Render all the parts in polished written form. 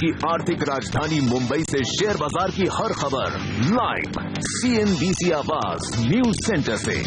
की आर्थिक राजधानी मुंबई से शेयर बाजार की हर खबर लाइव CNBC आवाज न्यूज सेंटर से।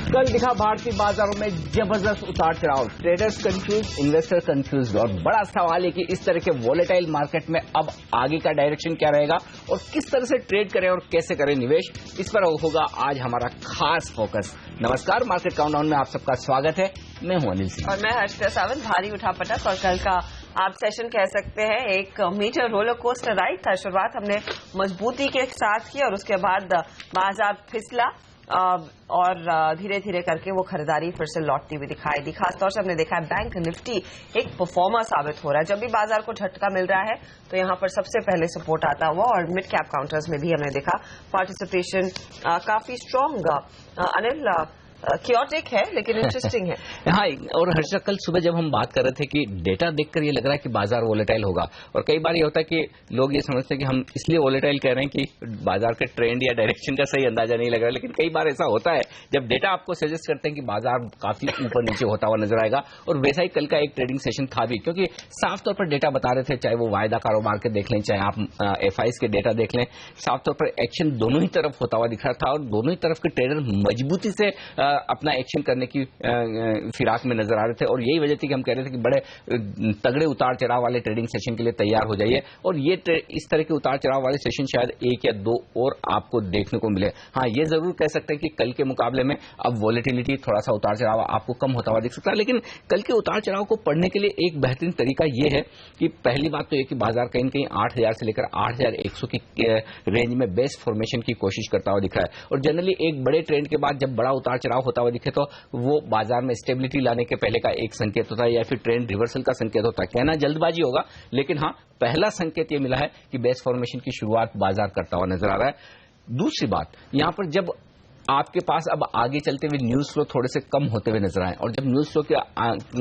कल दिखा भारतीय बाजारों में जबरदस्त उतार चढ़ाव, ट्रेडर्स कंफ्यूज, इन्वेस्टर कंफ्यूज और बड़ा सवाल है कि इस तरह के वोलेटाइल मार्केट में अब आगे का डायरेक्शन क्या रहेगा और किस तरह से ट्रेड करें और कैसे करें निवेश, इस पर होगा आज हमारा खास फोकस। नमस्कार, मार्केट काउंटडाउन में आप सबका स्वागत है। मैं हूं अनिल सिंह और मैं हर्षिता सावंत। भारी उठापटक और कल का आप सेशन कह सकते हैं एक मेजर रोलर कोस्टर राइड था। शुरुआत हमने मजबूती के साथ की और उसके बाद बाजार फिसला और धीरे धीरे करके वो खरीदारी फिर से लौटती हुई दिखाई दी। खासतौर से हमने देखा है बैंक निफ्टी एक परफॉर्मर साबित हो रहा है। जब भी बाजार को झटका मिल रहा है तो यहाँ पर सबसे पहले सपोर्ट आता हुआ, और मिड कैप काउंटर्स में भी हमने देखा पार्टिसिपेशन काफी स्ट्रांग। अनिल, क्योटिक है लेकिन इंटरेस्टिंग है। हाँ, और हर्षा कल सुबह जब हम बात कर रहे थे कि डेटा देखकर ये लग रहा है कि बाजार वोलेटाइल होगा, और कई बार ये होता है कि लोग ये समझते हैं कि हम इसलिए वोलेटाइल कह रहे हैं कि बाजार के ट्रेंड या डायरेक्शन का सही अंदाजा नहीं लग रहा है, लेकिन कई बार ऐसा होता है जब डेटा आपको सजेस्ट करते हैं कि बाजार काफी ऊपर नीचे होता हुआ नजर आएगा। और वैसा ही कल का एक ट्रेडिंग सेशन था भी, क्योंकि साफ तौर पर डेटा बता रहे थे, चाहे वो वायदा कारोबार के देख लें, चाहे आप FIs के डेटा देख लें, साफ तौर पर एक्शन दोनों ही तरफ होता हुआ दिख रहा था और दोनों ही तरफ के ट्रेडर मजबूती से अपना एक्शन करने की फिराक में नजर आ रहे थे। और यही वजह थी कि हम कह रहे थे कि बड़े तगड़े उतार चढ़ाव वाले ट्रेडिंग सेशन के लिए तैयार हो जाइए, और ये इस तरह के उतार चढ़ाव वाले सेशन शायद एक या दो और आपको देखने को मिले। हाँ, ये जरूर कह सकते हैं कि कल के मुकाबले में अब वॉलेटिलिटी, थोड़ा सा उतार चढ़ाव आपको कम होता हुआ दिख सकता है, लेकिन कल के उतार चढ़ाव को पढ़ने के लिए एक बेहतरीन तरीका यह है कि पहली बात तो यह कि बाजार कहीं कहीं 8000 से लेकर 8100 की रेंज में बेस फॉर्मेशन की कोशिश करता हुआ दिख रहा है। और जनरली एक बड़े ट्रेंड के बाद जब बड़ा उतार चढ़ाव होता हुआ दिखे तो वो बाजार में स्टेबिलिटी लाने के पहले का एक संकेत होता है, या फिर ट्रेंड रिवर्सल का संकेत होता है। कहना जल्दबाजी होगा, लेकिन हाँ, पहला संकेत ये मिला है कि बेस फॉर्मेशन की शुरुआत बाजार करता हुआ नजर आ रहा है। दूसरी बात, यहां पर जब आपके पास अब आगे चलते हुए न्यूज फ्लो थोड़े से कम होते हुए नजर आए, और जब न्यूज फ्लो के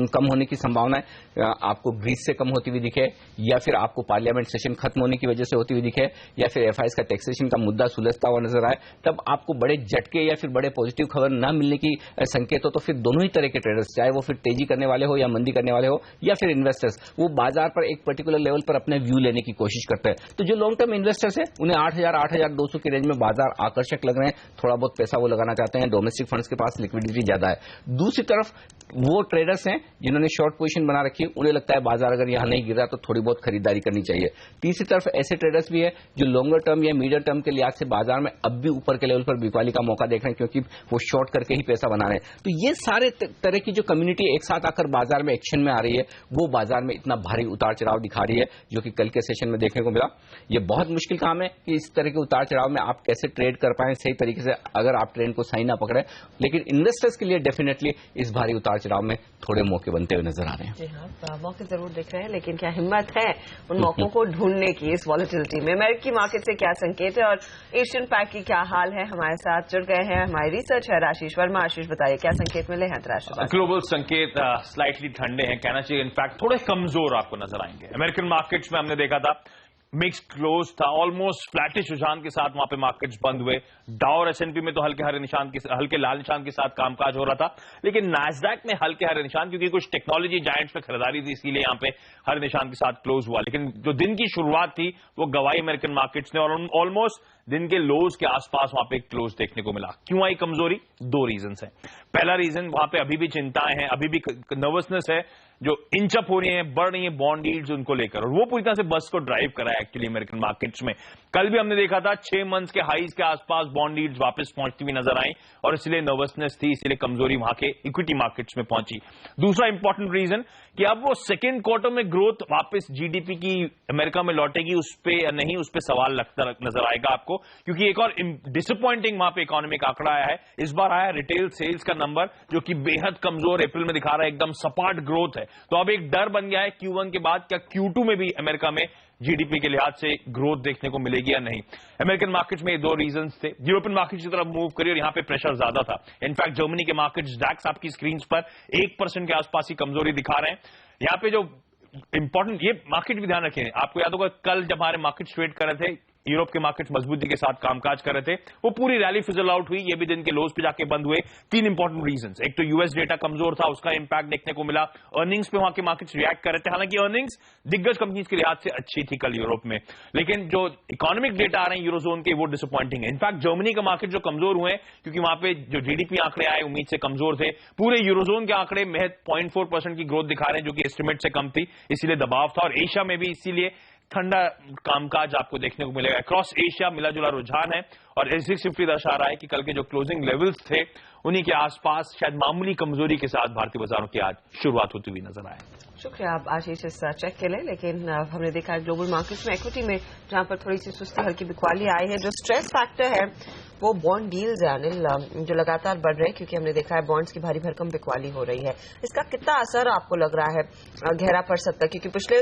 कम होने की संभावना है आपको ग्रीस से कम होती हुई दिखे, या फिर आपको पार्लियामेंट सेशन खत्म होने की वजह से होती हुई दिखे, या फिर FIs का टैक्सेशन का मुद्दा सुलझता हुआ नजर आए, तब आपको बड़े झटके या फिर बड़े पॉजिटिव खबर न मिलने की संकेत हो, तो फिर दोनों ही तरह के ट्रेडर्स, चाहे वो फिर तेजी करने वाले हो या मंदी करने वाले हो, या फिर इन्वेस्टर्स, वो बाजार पर एक पर्टिकुलर लेवल पर अपने व्यू लेने की कोशिश करते हैं। तो जो लॉन्ग टर्म इन्वेस्टर्स है उन्हें 8000 8200 की रेंज में बाजार आकर्षक लग रहे हैं, थोड़ा बहुत पैसा वो लगाना चाहते हैं, डोमेस्टिक फंड्स के पास लिक्विडिटी ज्यादा है। दूसरी तरफ वो ट्रेडर्स हैं जिन्होंने शॉर्ट पोजीशन बना रखी है, उन्हें लगता है बाजार अगर यहां नहीं गिर रहा तो थोड़ी बहुत खरीदारी करनी चाहिए। तीसरी तरफ ऐसे ट्रेडर्स भी है जो लॉन्गर टर्म या मीडियम टर्म के लिहाज से बाजार में अब भी ऊपर के लेवल पर बिकवाली का मौका देख रहे हैं, क्योंकि वो शॉर्ट करके ही पैसा बना रहे हैं। तो ये सारे तरह की जो कम्युनिटी एक साथ आकर बाजार में एक्शन में आ रही है, वो बाजार में इतना भारी उतार चढ़ाव दिखा रही है, जो कि कल के सेशन में देखने को मिला। ये बहुत मुश्किल काम है कि इस तरह के उतार चढ़ाव में आप कैसे ट्रेड कर पाए सही तरीके से, अगर आप ट्रेंड को सही ना पकड़े। लेकिन इन्वेस्टर्स के लिए डेफिनेटली इस भारी उतार चढ़ाव में थोड़े मौके बनते हुए नजर आ रहे हैं। जी हाँ, मौके जरूर दिख रहे हैं, लेकिन क्या हिम्मत है उन मौकों को ढूंढने की इस वॉलेटिलिटी में? अमेरिकी मार्केट से क्या संकेत है और एशियन पैक की क्या हाल है? हमारे साथ जुड़ गए हैं हमारे रिसर्च है आशीष वर्मा। आशीष, बताइए क्या संकेत मिले हैं अंतर्राष्ट्रीय? ग्लोबल संकेत स्लाइटली ठंडे हैं, कहना चाहिए इनफैक्ट थोड़े कमजोर आपको नजर आएंगे। अमेरिकन मार्केट्स में हमने देखा था मिक्स्ड क्लोज था, ऑलमोस्ट फ्लैटिश रुझान के साथ वहां पे मार्केट्स बंद हुए। डाउ और S&P में तो हल्के लाल निशान के साथ कामकाज हो रहा था, लेकिन नैस्डैक में हल्के हरे निशान, क्योंकि कुछ टेक्नोलॉजी जायंट्स में खरीदारी थी, इसीलिए यहां पे हरे निशान के साथ क्लोज हुआ। लेकिन जो दिन की शुरुआत थी वो गवाई अमेरिकन मार्केट्स ने, और ऑलमोस्ट दिन के लोज के आसपास वहां पे क्लोज देखने को मिला। क्यों आई कमजोरी? दो रीजन है। पहला रीजन, वहां पे अभी भी चिंताएं हैं, अभी भी नर्वसनेस है, जो इंच अप हो रही है, बढ़ रही है बॉन्ड यील्ड्स उनको लेकर, और वो पूरी तरह से बस को ड्राइव करा है एक्चुअली अमेरिकन मार्केट्स में। कल भी हमने देखा था 6 मंथ्स के हाईज के आसपास बॉन्ड यील्ड्स वापस पहुंचती हुई नजर आई, और इसलिए नर्वसनेस थी, इसलिए कमजोरी वहां के इक्विटी मार्केट्स में पहुंची। दूसरा इंपॉर्टेंट रीजन कि अब वो सेकेंड क्वार्टर में ग्रोथ वापस GDP की अमेरिका में लौटेगी, उस पे या नहीं, उस पे सवाल लगता नजर आएगा आपको, क्योंकि एक और डिसअपॉइंटिंग वहां पे इकोनॉमिक आंकड़ा आया है। इस बार आया रिटेल सेल्स का नंबर, जो कि बेहद कमजोर अप्रैल में दिखा रहा है, एकदम सपाट ग्रोथ है। तो अब एक डर बन गया है Q1 के बाद, क्या Q2 में भी अमेरिका में GDP के लिहाज से ग्रोथ देखने को मिलेगी या नहीं। अमेरिकन मार्केट्स में ये दो रीजंस थे। यूरोपियन मार्केट्स की तरफ मूव करिए और यहां पे प्रेशर ज्यादा था। इनफैक्ट जर्मनी के मार्केट्स DAX आपकी स्क्रीन पर 1% के आसपास ही कमजोरी दिखा रहे हैं। यहां पे जो इंपॉर्टेंट ये मार्केट भी ध्यान रखें, आपको याद होगा कल जब हमारे मार्केट ट्रेड कर रहे थे यूरोप के मार्केट मजबूती के साथ कामकाज कर रहे थे, वो पूरी रैली फिजल आउट हुई। ये भी दिन के लोज पे जाके बंद हुए। 3 इंपॉर्टेंट रीजंस, एक तो यूएस डेटा कमजोर था, उसका इंपैक्ट देखने को मिला। अर्निंग्स पे वहां के मार्केट्स रिएक्ट कर रहे थे, हालांकि अर्निंग्स दिग्गज कंपनीज के लिहाज से अच्छी थी कल यूरोप में, लेकिन जो इकोनॉमिक डेटा आ रहे हैं यूरोजोन के वो डिसअपॉइंटिंग है। इनफैक्ट जर्मनी का मार्केट जो कमजोर हुए क्योंकि वहां पे जो जीडीपी आंकड़े आए उम्मीद से कमजोर थे। पूरे यूरोजोन के आंकड़े महज 0.4% की ग्रोथ दिखा रहे हैं, जो कि एस्टिमेट से कम थी, इसीलिए दबाव था। और एशिया में भी इसीलिए ठंडा कामकाज आपको देखने को मिलेगा। अक्रॉस एशिया मिला जुला रुझान है और एग्जिट निफ्टी दर्शा रहा है कि कल के जो क्लोजिंग लेवल्स थे उन्हीं के आसपास शायद मामूली कमजोरी के साथ भारतीय बाजारों की आज शुरुआत होती हुई नजर आए। शुक्रिया आप आशीष इस चेक के लिए। लेकिन हमने देखा है ग्लोबल मार्केट्स में इक्विटी में जहां पर थोड़ी सी सुस्ती हल्की बिकवाली आई है, जो स्ट्रेस फैक्टर है वो बॉन्ड डील्स है अनिल, जो लगातार बढ़ रहे हैं, क्योंकि हमने देखा है बॉन्ड्स की भारी भरकम बिकवाली हो रही है। इसका कितना असर आपको लग रहा है गहरा पड़ सकता है, क्योंकि पिछले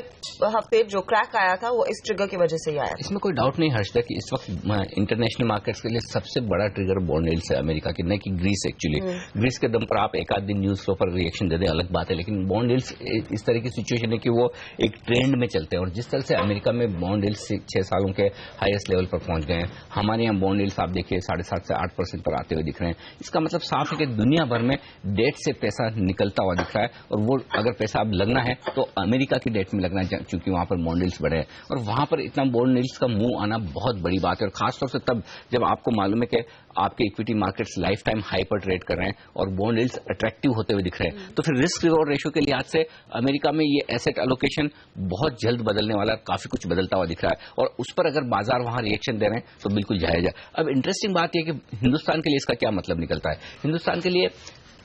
हफ्ते जो क्रैक आया था वो इस ट्रिगर की वजह से ही आया। इसमें कोई डाउट नहीं हर्षदा कि इस वक्त इंटरनेशनल मार्केट्स के लिए सबसे बड़ा ट्रिगर बॉन्ड डील्स है अमेरिका की, न कि ग्रीस। एक्चुअली ग्रीस के दम पर आप एक आध दिन न्यूज फ्लो पर रिएक्शन दे दें, अलग बात है, लेकिन बॉन्ड डील्स इस तरह की सिचुएशन है कि वो एक ट्रेंड में चलते हैं। और जिस तरह से अमेरिका में बॉन्ड डील्स 6 सालों के हाईएस्ट लेवल पर पहुंच गए हैं, हमारे यहाँ बॉन्ड डील्स आप देखिए 7.5 से 8% पर आते हुए दिख रहे हैं। इसका मतलब साफ है कि दुनिया भर में डेट से पैसा निकलता हुआ दिख रहा है, और वो अगर पैसा अब लगना है तो अमेरिका की डेट में लगना है, क्योंकि वहां पर बॉन्ड डील्स बढ़े हैं। और वहां पर इतना बॉन्ड डील्स का मुंह आना बहुत बड़ी बात है, और खासतौर से तब जब आपको मालूम है कि आपके equity markets life time high पर ट्रेड कर रहे हैं और बॉन्ड यील्ड्स अट्रैक्टिव होते हुए दिख रहे हैं, तो फिर रिस्क रिवॉर्ड रेशियो के लिहाज से अमेरिका में ये एसेट एलोकेशन बहुत जल्द बदलने वाला, काफी कुछ बदलता हुआ दिख रहा है, और उस पर अगर बाजार वहां रिएक्शन दे रहे हैं तो बिल्कुल जायज है। अब इंटरेस्टिंग बात यह कि हिंदुस्तान के लिए इसका क्या मतलब निकलता है। हिंदुस्तान के लिए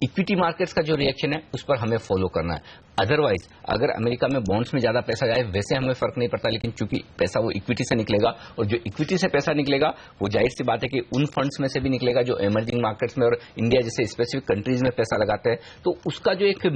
इक्विटी मार्केट्स का जो रिएक्शन है उस पर हमें फॉलो करना है। अदरवाइज अगर अमेरिका में बॉन्ड्स में ज्यादा पैसा जाए वैसे हमें फर्क नहीं पड़ता, लेकिन चूंकि पैसा वो इक्विटी से निकलेगा, और जो इक्विटी से पैसा निकलेगा वो जाहिर सी बात है कि उन फंड्स में से भी निकलेगा जो इमर्जिंग मार्केट्स में और इंडिया जैसे स्पेसिफिक कंट्रीज में पैसा लगाते हैं, तो उसका जो एक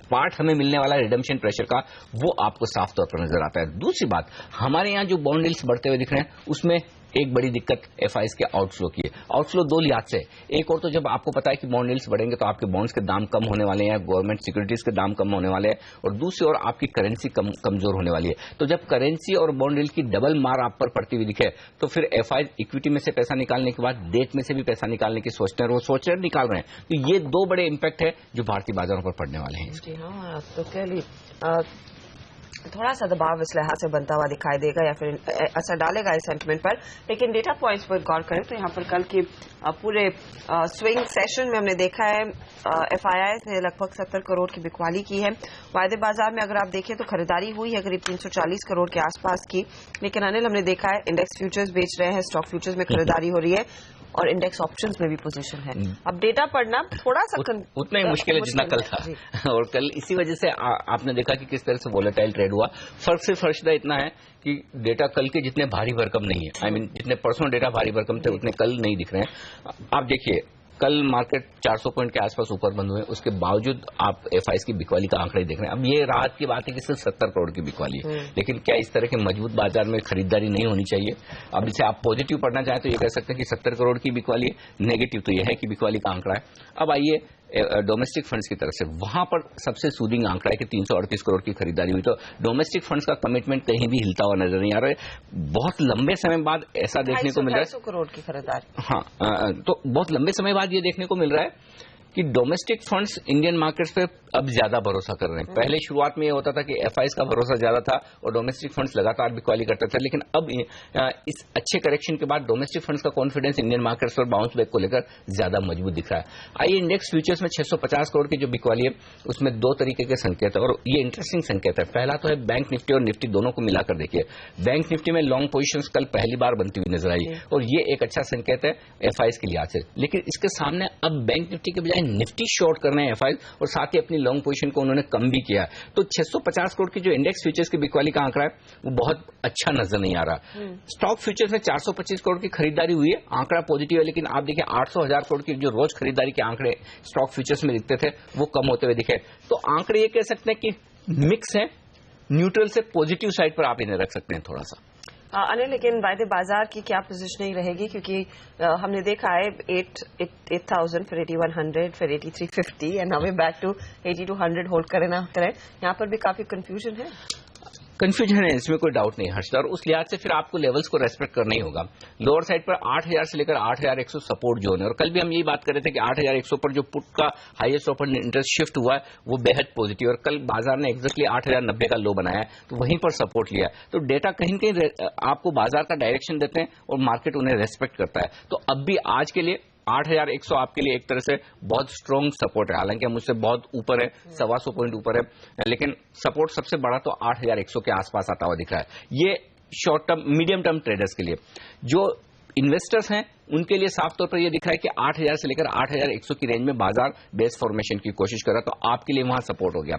पार्ट हमें मिलने वाला रिडम्पशन प्रेशर का, वो आपको साफ तौर पर नजर आता है। दूसरी बात, हमारे यहाँ जो बॉन्ड यील्ड्स बढ़ते हुए दिख रहे हैं उसमें एक बड़ी दिक्कत एफआईएस के आउटफ्लो की है। आउटफ्लो दो लिहाज से, एक और तो जब आपको पता है कि बॉन्ड यील्ड्स बढ़ेंगे तो आपके बॉन्ड्स के दाम कम होने वाले हैं, गवर्नमेंट सिक्योरिटीज के दाम कम होने वाले हैं, और दूसरी ओर आपकी करेंसी कमजोर होने वाली है। तो जब करेंसी और बॉन्ड यील्ड की डबल मार आप पर पड़ती हुई दिखे तो फिर एफआई इक्विटी में से पैसा निकालने के बाद डेट में से भी पैसा निकालने की सोचते हैं, और वो सोच रहे निकाल रहे हैं। तो ये दो बड़े इंपैक्ट है जो भारतीय बाजारों पर पड़ने वाले हैं। जी हाँ, तो क्लियरली थोड़ा सा दबाव इस लिहाज से बनता हुआ दिखाई देगा या फिर असर डालेगा इस सेंटिमेंट पर। लेकिन डेटा पॉइंट्स पर गौर करें तो यहाँ पर कल के पूरे स्विंग सेशन में हमने देखा है एफआईआई ने लगभग 70 करोड़ की बिकवाली की है। वायदे बाजार में अगर आप देखें तो खरीदारी हुई है करीब 340 करोड़ के आसपास की। लेकिन अनिल, हमने देखा है इंडेक्स फ्यूचर्स बेच रहे हैं, स्टॉक फ्यूचर्स में खरीदारी हो रही है, और इंडेक्स ऑप्शंस में भी पोजीशन है। अब डेटा पढ़ना थोड़ा सा उतना ही मुश्किल है जितना कल था, और कल इसी वजह से आपने देखा कि किस तरह से वोलेटाइल ट्रेड हुआ। फर्क सिर्फ हर्षदा इतना है कि डेटा कल के जितने भारी भरकम नहीं है, I mean, जितने परसों डेटा भारी भरकम थे उतने कल नहीं दिख रहे हैं। आप देखिए कल मार्केट 400 पॉइंट के आसपास ऊपर बंद हुए, उसके बावजूद आप एफआईएस की बिकवाली का आंकड़े देख रहे हैं। अब ये राहत की बात है कि सिर्फ 70 करोड़ की बिकवाली है, लेकिन क्या इस तरह के मजबूत बाजार में खरीदारी नहीं होनी चाहिए? अब इसे आप पॉजिटिव पढ़ना चाहें तो ये कह सकते हैं कि 70 करोड़ की बिकवाली है, नेगेटिव तो यह है कि बिकवाली का आंकड़ा है। अब आइए डोमेस्टिक फंड्स की तरफ से, वहां पर सबसे सूदिंग आंकड़ा है कि 338 करोड़ की खरीदारी हुई। तो डोमेस्टिक फंड्स का कमिटमेंट कहीं भी हिलता हुआ नजर नहीं आ रहा है। बहुत लंबे समय बाद ऐसा देखने को मिल रहा है, 250 करोड़ की खरीदारी। हाँ, तो बहुत लंबे समय बाद ये देखने को मिल रहा है कि डोमेस्टिक फंड्स इंडियन मार्केट्स पे अब ज्यादा भरोसा कर रहे हैं। पहले शुरुआत में ये होता था कि एफआईएस का भरोसा ज्यादा था और डोमेस्टिक फंड्स लगातार बिकवाली करते थे, लेकिन अब इस अच्छे करेक्शन के बाद डोमेस्टिक फंड्स का कॉन्फिडेंस इंडियन मार्केट्स पर बाउंस बैक को लेकर ज्यादा मजबूत दिख रहा है। आइए इंडेक्स फ्यूचर्स में 650 करोड़ की जो बिकवाली है उसमें दो तरीके के संकेत है, और ये इंटरेस्टिंग संकेत है। पहला तो है बैंक निफ्टी और निफ्टी दोनों को मिलाकर देखिए, बैंक निफ्टी में लॉन्ग पोजिशन कल पहली बार बनती हुई नजर आई, और ये एक अच्छा संकेत है एफआईएस के लिहाज से। लेकिन इसके सामने अब बैंक निफ्टी के बजाय निफ्टी शॉर्ट करने हैं एफआईएस, और साथ ही अपनी लॉन्ग पोजीशन को उन्होंने कम भी किया। तो 650 करोड़ की जो इंडेक्स फ्यूचर्स की बिकवाली का आंकड़ा है वो बहुत अच्छा नजर नहीं आ रहा। स्टॉक फ्यूचर्स में 425 करोड़ की खरीदारी हुई है, आंकड़ा पॉजिटिव है, लेकिन आप देखिए 800,000 करोड़ की जो रोज खरीदारी के आंकड़े स्टॉक फ्यूचर्स में दिखते थे वो कम होते हुए दिखे। तो आंकड़े ये कह सकते हैं कि मिक्स है, न्यूट्रल से पॉजिटिव साइड पर आप इन्हें रख सकते हैं थोड़ा सा। अनिल, लेकिन वायदे बाजार की क्या पोजीशनिंग रहेगी, क्योंकि हमने देखा है 8,000 फिर 8,100 फिर 8,350 and now way back to 8,200 hold करें ना करें, यहाँ पर भी काफी कंफ्यूजन है। कंफ्यूजन है, इसमें कोई डाउट नहीं हर्षद, और उस लिहाज से फिर आपको लेवल्स को रेस्पेक्ट करना ही होगा। लोअर साइड पर 8,000 से लेकर 8,100 सपोर्ट जोन है, और कल भी हम यही बात कर रहे थे कि 8,100 पर जो पुट का हाईएस्ट ओपन इंटरेस्ट शिफ्ट हुआ है वो बेहद पॉजिटिव, और कल बाजार ने एक्जैक्टली 8,090 का लो बनाया है, तो वहीं पर सपोर्ट लिया है। तो डेटा कहीं कहीं आपको बाजार का डायरेक्शन देते हैं और मार्केट उन्हें रेस्पेक्ट करता है। तो अब भी आज के लिए 8,100 आपके लिए एक तरह से बहुत स्ट्रॉन्ग सपोर्ट है, हालांकि हम उससे बहुत ऊपर है, 125 पॉइंट ऊपर है, लेकिन सपोर्ट सबसे बड़ा तो 8,100 के आसपास आता हुआ दिख रहा है। ये short term medium term traders के लिए, जो इन्वेस्टर्स हैं उनके लिए साफ तौर पर यह दिख रहा है कि 8,000 से लेकर 8,100 की रेंज में बाजार बेस फॉर्मेशन की कोशिश कर रहा है, तो आपके लिए वहां सपोर्ट हो गया।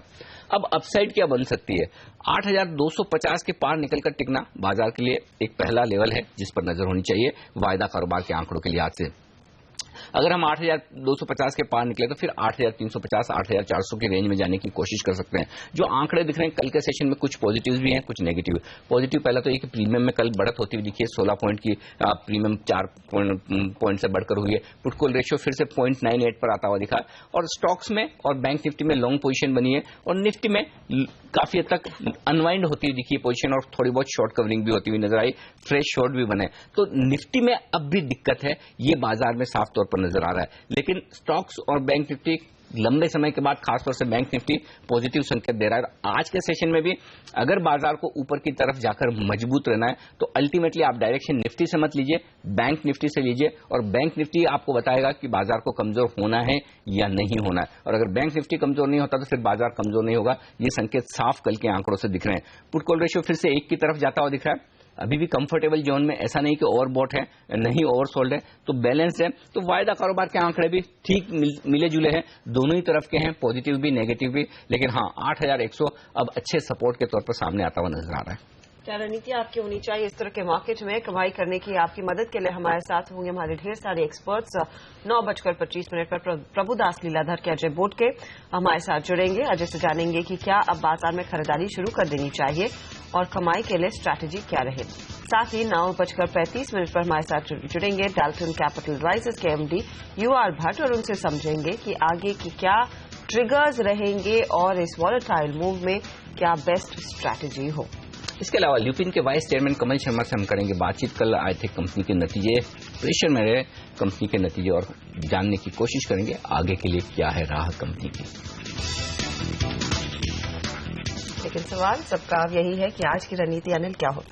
अब अपसाइड क्या बन सकती है? 8,250 के पार निकलकर टिकना बाजार के लिए एक पहला लेवल है जिस पर नजर होनी चाहिए वायदा कारोबार के आंकड़ों के लिहाज से। अगर हम 8,250 के पार निकले तो फिर 8,350, 8,400 की रेंज में जाने की कोशिश कर सकते हैं। जो आंकड़े दिख रहे हैं कल के सेशन में, कुछ पॉजिटिव भी हैं, कुछ नेगेटिव। पॉजिटिव पहला तो ये कि प्रीमियम में कल बढ़त होती हुई दिखी है, 16 पॉइंट की प्रीमियम 4 पॉइंट से बढ़कर हुई है। पुट कॉल रेशियो फिर से 0.98 पर आता हुआ दिखा, और स्टॉक्स में और बैंक निफ्टी में लॉन्ग पोजीशन बनी है, और निफ्टी में काफी हद तक अनवाइंड होती हुई दिखी है पोजीशन, और थोड़ी बहुत शॉर्ट कवरिंग भी होती हुई नजर आई, फ्रेश शॉर्ट भी बने। तो निफ्टी में अब भी दिक्कत है, ये बाजार में साफ तौर पर नजर आ रहा है। लेकिन स्टॉक्स और बैंक निफ्टी लंबे समय के बाद, खासतौर से बैंक निफ्टी पॉजिटिव संकेत दे रहा है। आज के सेशन में भी अगर बाजार को ऊपर की तरफ जाकर मजबूत रहना है तो अल्टीमेटली आप डायरेक्शन निफ्टी से मत लीजिए, बैंक निफ्टी से लीजिए, और बैंक निफ्टी आपको बताएगा कि बाजार को कमजोर होना है या नहीं होना है। और अगर बैंक निफ्टी कमजोर नहीं होता तो फिर बाजार कमजोर नहीं होगा। ये संकेत साफ कल के आंकड़ों से दिख रहे हैं। पुट कॉल रेशियो फिर से 1 की तरफ जाता हुआ दिख रहा है, अभी भी कंफर्टेबल जोन में, ऐसा नहीं कि ओवरबॉट है, नहीं ओवरसोल्ड है, तो बैलेंस है। तो वायदा कारोबार के आंकड़े भी ठीक मिले जुले हैं, दोनों ही तरफ के हैं, पॉजिटिव भी नेगेटिव भी। लेकिन हाँ, 8,100 अब अच्छे सपोर्ट के तौर पर सामने आता हुआ नजर आ रहा है। क्या रणनीति आपकी होनी चाहिए इस तरह के मार्केट में कमाई करने की? आपकी मदद के लिए हमारे साथ होंगे हमारे ढेर सारे एक्सपर्ट्स। 9:25 पर प्रभुदास लीलाधर के अजय बोट के हमारे साथ जुड़ेंगे। अजय से जानेंगे कि क्या अब बाजार में खरीदारी शुरू कर देनी चाहिए और कमाई के लिए स्ट्रैटेजी क्या रहे। साथ ही 9:35 पर हमारे साथ जुड़ेंगे डाल्टन कैपिटल राइजेस के एमडी UR भट्ट, और उनसे समझेंगे कि आगे की क्या ट्रिगर्स रहेंगे और इस वॉलेटाइल मूव में क्या बेस्ट स्ट्रैटेजी हो। इसके अलावा ल्यूपिन के वाइस चेयरमैन कमल शर्मा से हम करेंगे बातचीत। कल आए थे कंपनी के नतीजे, प्रेशर में रहे कंपनी के नतीजे, और जानने की कोशिश करेंगे आगे के लिए क्या है राह कंपनी की। लेकिन सवाल सबका यही है कि आज की रणनीति अनिल क्या हो?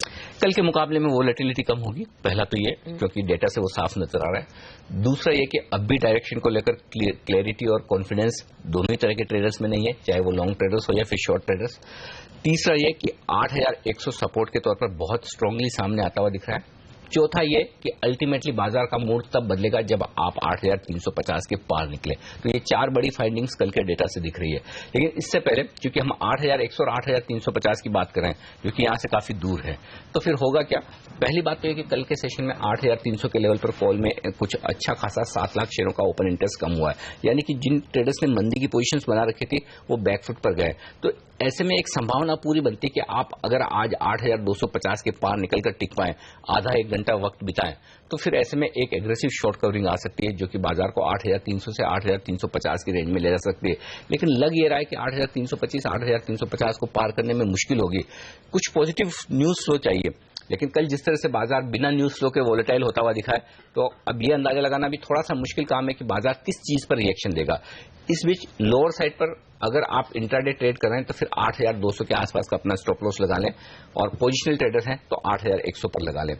कल के मुकाबले में वोलेटिलिटी कम होगी, पहला तो ये क्योंकि डेटा से वो साफ नजर आ रहा है। दूसरा ये कि अब भी डायरेक्शन को लेकर क्लैरिटी और कॉन्फिडेंस दोनों ही तरह के ट्रेडर्स में नहीं है, चाहे वो लॉन्ग ट्रेडर्स हो या फिर शॉर्ट ट्रेडर्स। तीसरा ये कि 8,100 सपोर्ट के तौर पर बहुत स्ट्रांगली सामने आता हुआ दिख रहा है। चौथा ये कि अल्टीमेटली बाजार का मूड तब बदलेगा जब आप 8,350 के पार निकले। तो ये 4 बड़ी फाइंडिंग्स कल के डेटा से दिख रही है। लेकिन इससे पहले क्योंकि हम 8,100 और 8,350 की बात कर रहे हैं, जो कि यहां से काफी दूर है, तो फिर होगा क्या? पहली बात तो ये कि कल के सेशन में 8,300 के लेवल पर कॉल में कुछ अच्छा खासा 7 लाख शेयरों का ओपन इंटरेस्ट कम हुआ है, यानी कि जिन ट्रेडर्स ने मंदी की पोजीशंस बना रखी थी वो बैकफुट पर गए। तो ऐसे में एक संभावना पूरी बनती है कि आप अगर आज 8,250 के पार निकलकर टिक पाएं, आधा 1 घंटा वक्त बिताएं, तो फिर ऐसे में एक एग्रेसिव शॉर्ट कवरिंग आ सकती है जो कि बाजार को 8,300 से 8,350 की रेंज में ले जा सकती है। लेकिन लग ये रहा है कि 8,325, 8,350 को पार करने में मुश्किल होगी। कुछ पॉजिटिव न्यूज फ्लो चाहिए, लेकिन कल जिस तरह से बाजार बिना न्यूज फ्लो के वोलेटाइल होता हुआ दिखा है, तो अब ये अंदाजा लगाना भी थोड़ा सा मुश्किल काम है कि बाजार किस चीज पर रिएक्शन देगा। इस बीच लोअर साइड पर अगर आप इंट्राडे ट्रेड कर रहे हैं तो फिर 8,200 के आसपास का अपना स्टॉप लॉस लगा लें, और पोजिशनल ट्रेडर हैं तो 8,100 पर लगा लें।